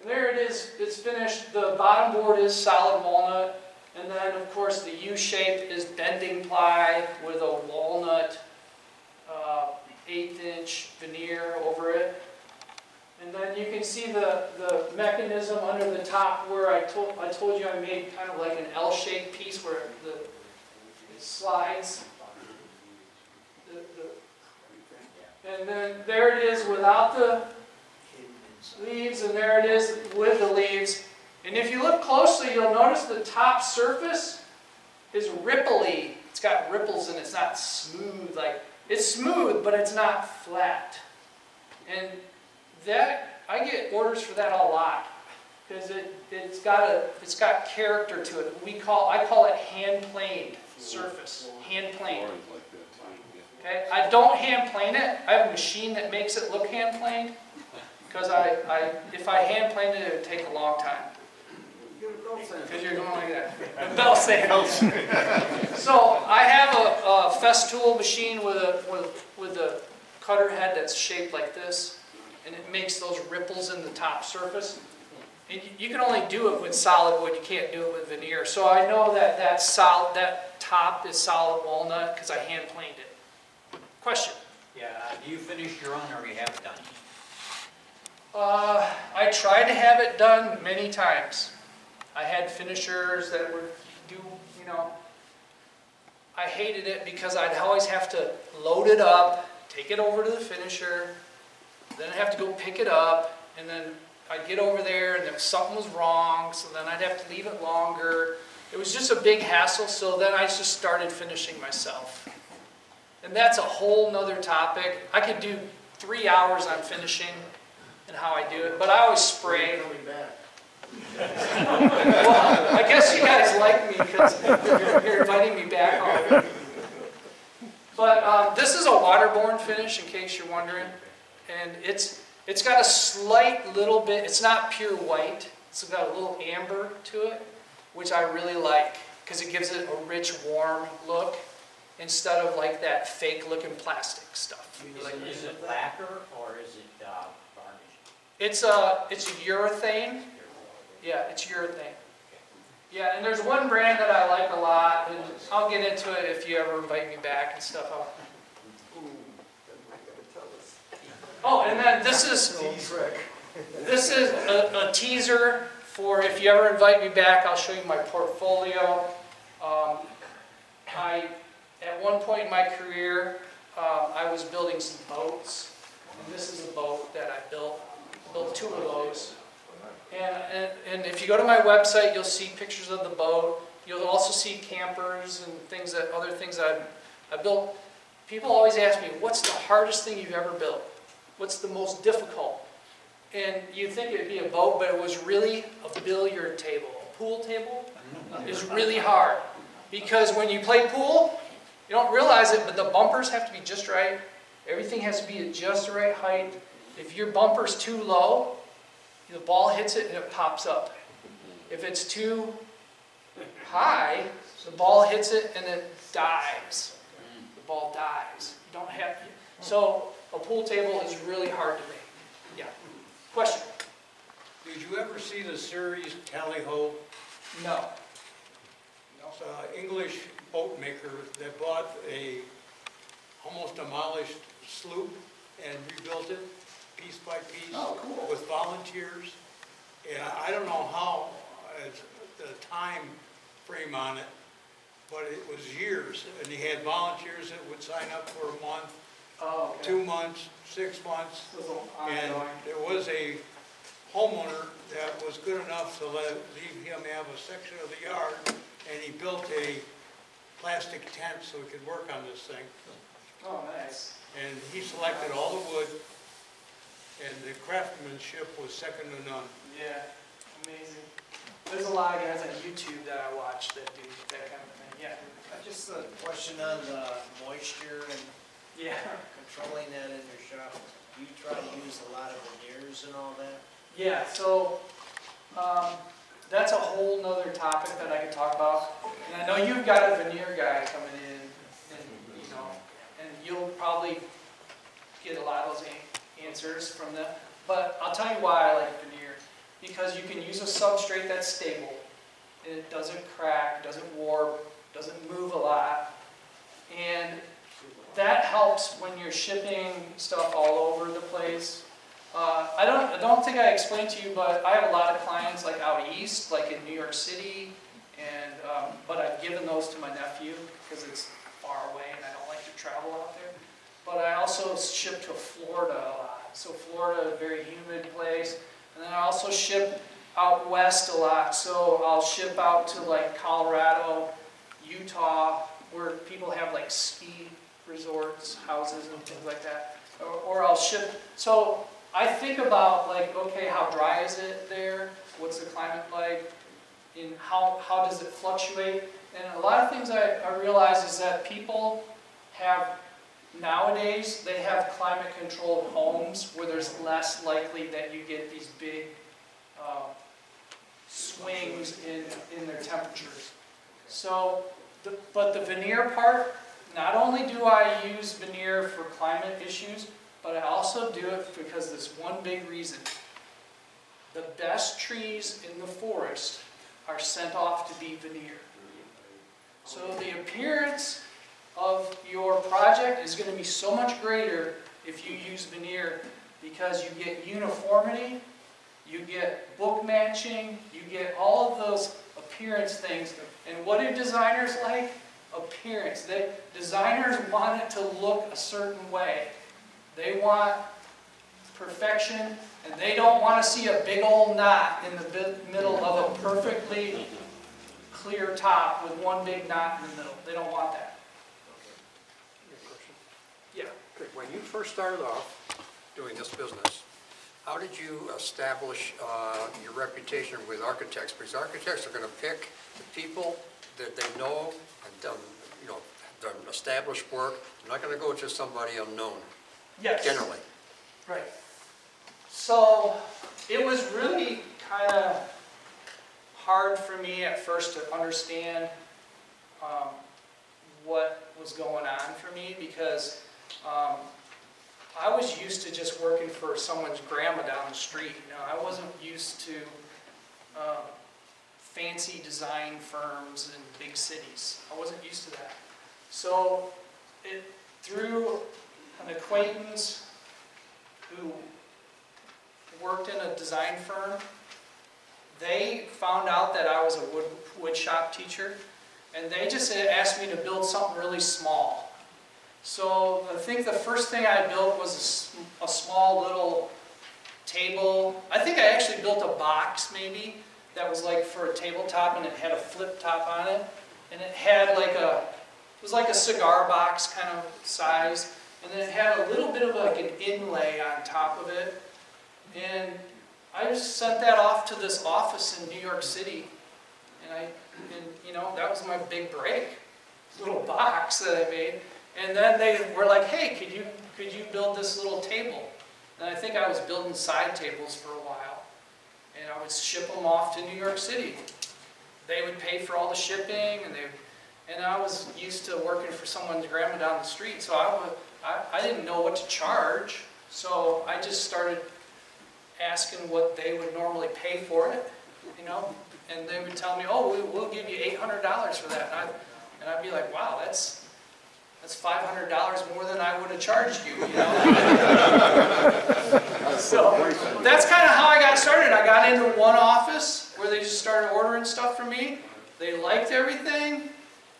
And there it is. It's finished. The bottom board is solid walnut. And then, of course, the U-shape is bending ply with a walnut 1/8 inch veneer over it. And then you can see the mechanism under the top where I told you I made kind of like an L-shaped piece where it slides. And then there it is without the leaves, and there it is with the leaves. And if you look closely, you'll notice the top surface is ripply. It's got ripples and it's not smooth. It's smooth, but it's not flat. And that, I get orders for that a lot because it's got character to it. I call it hand planed surface. Hand planed. Okay, I don't hand plane it. I have a machine that makes it look hand planed because if I hand planed it, it would take a long time. Because you're going like that. Bell sandals. So I have a Festool machine with a cutter head that's shaped like this, and it makes those ripples in the top surface. And you can only do it with solid wood, you can't do it with veneer. So I know that that top is solid walnut because I hand planed it. Question? Yeah, do you finish your own or you have it done? I tried to have it done many times. I had finishers that would do, you know, I hated it because I'd always have to load it up, take it over to the finisher, then I'd have to go pick it up, and then I'd get over there and if something was wrong, so then I'd have to leave it longer. It was just a big hassle, so then I just started finishing myself. And that's a whole nother topic. I could do 3 hours on finishing and how I do it, but I always spray. Well, I guess you guys like me because you're inviting me back home. But this is a waterborne finish, in case you're wondering, and it's got a slight little bit. It's not pure white. It's got a little amber to it, which I really like because it gives it a rich, warm look instead of like that fake-looking plastic stuff. Is it lacquer or is it varnish? It's a urethane. Yeah, it's urethane. Yeah, and there's one brand that I like a lot, and I'll get into it if you ever invite me back and stuff. Oh, and then this is a teaser for if you ever invite me back. I'll show you my portfolio. At one point in my career, I was building some boats, and this is a boat that I built. Built 2 of those. And if you go to my website, you'll see pictures of the boat. You'll also see campers and other things that I built. People always ask me, what's the hardest thing you've ever built? What's the most difficult? And you'd think it'd be a boat, but it was really a billiard table. A pool table is really hard. Because when you play pool, you don't realize it, but the bumpers have to be just right. Everything has to be at just the right height. If your bumper's too low, the ball hits it and it pops up. If it's too high, the ball hits it and it dies. The ball dies. You don't have. So a pool table is really hard to make. Yeah. Question? Did you ever see the series Tally Ho? No. It's an English boat maker that bought a almost demolished sloop and rebuilt it piece by piece with volunteers. And I don't know how, the time frame on it, but it was years. And he had volunteers that would sign up for a month, 2 months, 6 months. And there was a homeowner that was good enough to leave him have a section of the yard, and he built a plastic tent so he could work on this thing. Oh, nice. And he selected all the wood, and the craftsmanship was second to none. Yeah, amazing. There's a lot of guys on YouTube that I watch that do that kind of thing. Yeah. Just a question on the moisture and controlling that in your shop. Do you try to use a lot of veneers and all that? Yeah, so that's a whole nother topic that I can talk about. And I know you've got a veneer guy coming in, and you'll probably get a lot of those answers from them. But I'll tell you why I like veneer. Because you can use a substrate that's stable, and it doesn't crack, doesn't warp, doesn't move a lot. And that helps when you're shipping stuff all over the place. I don't think I explained to you, but I have a lot of clients like out east, like in New York City, and but I've given those to my nephew because it's far away and I don't like to travel out there. But I also ship to Florida a lot. So Florida, a very humid place. And then I also ship out west a lot. So I'll ship out to like Colorado, Utah, where people have like ski resorts, houses and things like that. Or I'll ship, so I think about like, okay, how dry is it there? What's the climate like? And how does it fluctuate? And a lot of things I realize is that people have, nowadays, they have climate controlled homes where there's less likely that you get these big swings in their temperatures. So, but the veneer part, not only do I use veneer for climate issues, but I also do it because there's one big reason. The best trees in the forest are sent off to be veneer. So the appearance of your project is going to be so much greater if you use veneer, because you get uniformity, you get book matching, you get all of those appearance things. And what do designers like? Appearance. Designers want it to look a certain way. They want perfection, and they don't want to see a big old knot in the middle of a perfectly clear top with one big knot in the middle. They don't want that. Yeah. Okay, when you first started off doing this business, how did you establish your reputation with architects? Because architects are going to pick the people that they know and done, done established work. They're not going to go to somebody unknown. Yes. Generally. Right. So it was really kind of hard for me at first to understand what was going on for me, because I was used to just working for someone's grandma down the street. I wasn't used to fancy design firms in big cities. I wasn't used to that. So through an acquaintance who worked in a design firm, they found out that I was a wood shop teacher, and they just asked me to build something really small. So I think the first thing I built was a small little table. I think I actually built a box maybe that was like for a tabletop, and it had a flip top on it, and it had like it was like a cigar box kind of size, and then it had a little bit of like an inlay on top of it. And I just sent that off to this office in New York City, and that was my big break, this little box that I made. And then they were like, "Hey, could you build this little table?" And I think I was building side tables for a while, and I would ship them off to New York City. They would pay for all the shipping, and I was used to working for someone's grandma down the street, so I didn't know what to charge, so I just started asking what they would normally pay for it, and they would tell me, "Oh, we'll give you $800 for that," and I'd be like, "Wow, that's $500 more than I would have charged you." So that's kind of how I got started. I got into one office where they just started ordering stuff from me. They liked everything,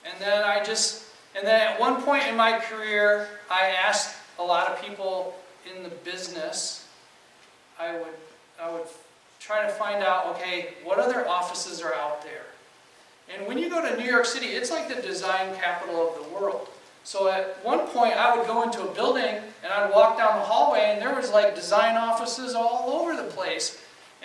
and then at one point in my career, I asked a lot of people in the business. I would try to find out, okay, what other offices are out there? And when you go to New York City, it's like the design capital of the world. So at one point, I would go into a building, and I'd walk down the hallway, and there was like design offices all over the place.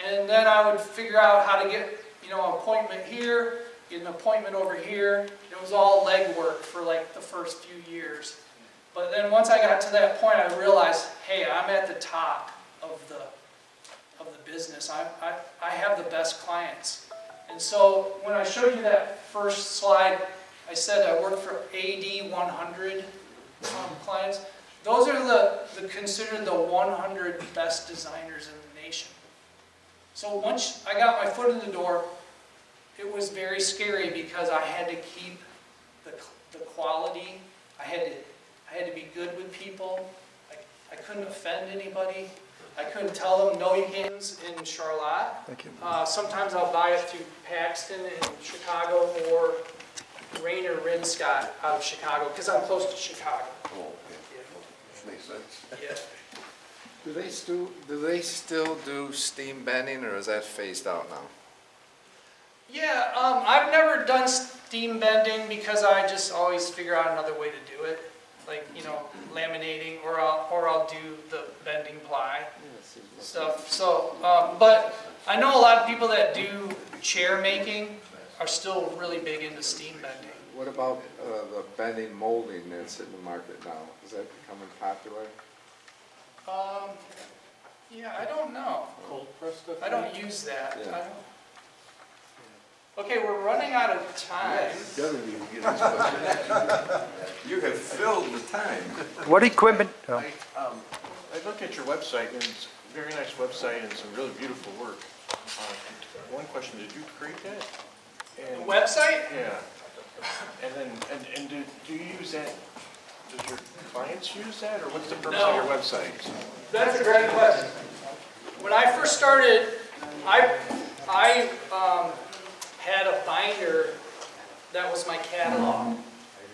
And then I would figure out how to get, an appointment here, get an appointment over here. It was all legwork for like the first few years. But then once I got to that point, I realized, hey, I'm at the top of the business. I have the best clients. And so when I showed you that first slide, I said I worked for AD 100 clients. Those are considered the 100 best designers in the nation. So once I got my foot in the door, it was very scary because I had to keep the quality. I had to be good with people. I couldn't offend anybody. I couldn't tell them, no, you can't. In Charlotte. Thank you. Sometimes I'll buy it through Paxton in Chicago, or Rainer Rinscott out of Chicago, because I'm close to Chicago. Oh, okay. Yeah. Makes sense. Yeah. Do they still do steam bending, or is that phased out now? Yeah, I've never done steam bending because I just always figure out another way to do it, like laminating, or I'll do the bending ply stuff. So, but I know a lot of people that do chair making are still really big into steam bending. What about the bending molding that's in the market now? Is that becoming popular? Yeah, I don't know. Cold press stuff? I don't use that. Yeah. Okay, we're running out of time. You have filled the time. What equipment, I looked at your website, and it's a very nice website and some really beautiful work. One question, did you create that? The And- website? Yeah. And then, and do you use that, does your clients use that, or what's the purpose of your website? That's a great question. When I first started, I had a binder that was my catalog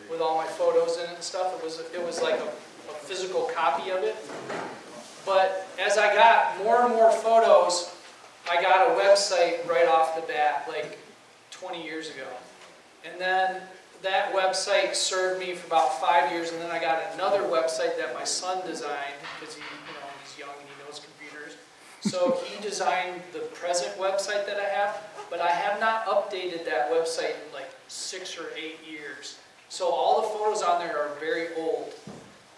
with all my photos in it and stuff. It was like a physical copy of it. But as I got more and more photos, I got a website right off the bat, like 20 years ago. And then that website served me for about 5 years, and then I got another website that my son designed, because he's young and he knows computers. So he designed the present website that I have, but I have not updated that website in like 6 or 8 years. So all the photos on there are very old.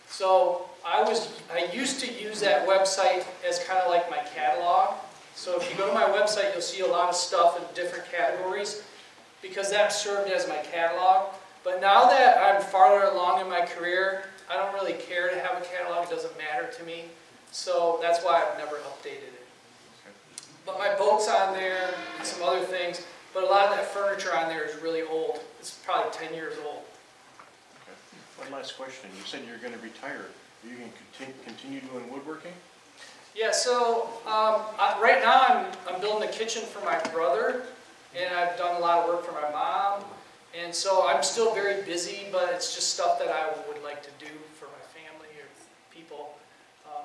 So I used to use that website as kind of like my catalog. So if you go to my website, you'll see a lot of stuff in different categories, because that served as my catalog. But now that I'm farther along in my career, I don't really care to have a catalog. It doesn't matter to me. So that's why I've never updated it. But my boat's on there and some other things. But a lot of that furniture on there is really old. It's probably 10 years old. Okay. One last question, you said you're gonna retire. Are you gonna continue doing woodworking? Yeah, so right now I'm building a kitchen for my brother, and I've done a lot of work for my mom, and so I'm still very busy, but it's just stuff that I would like to do for my family or people.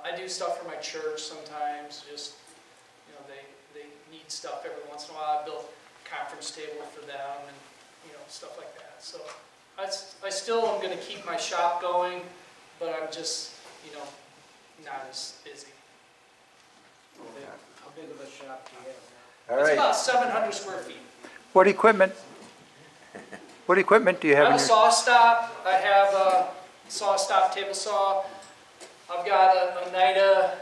I do stuff for my church sometimes, just, they need stuff every once in a while. I built a conference table for them and, stuff like that. So I still am going to keep my shop going, but I'm just, not as busy. How big of a shop do you have now? All It's right. about 700 square feet. what equipment do you I have in have a your? saw stop. I have a saw stop table saw. I've got a Oneida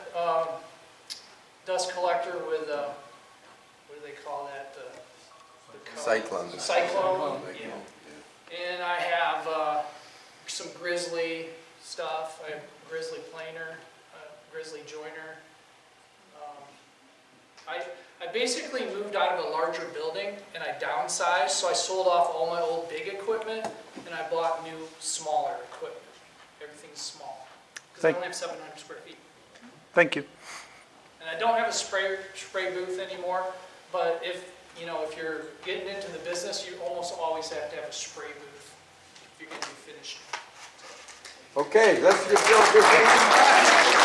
dust collector with what do they call that? The Cyclone. Cyclone. Yeah. And I have some Grizzly stuff. I have Grizzly planer, Grizzly joiner. I basically moved out of a larger building and I downsized, so I sold off all my old big equipment and I bought new, smaller equipment. Everything's small, because I only have 700 square feet. Thank you. And I don't have a spray booth anymore, but if you're getting into the business, you almost always have to have a spray booth if you're going to be finished. Okay, let's give Bill a good hand.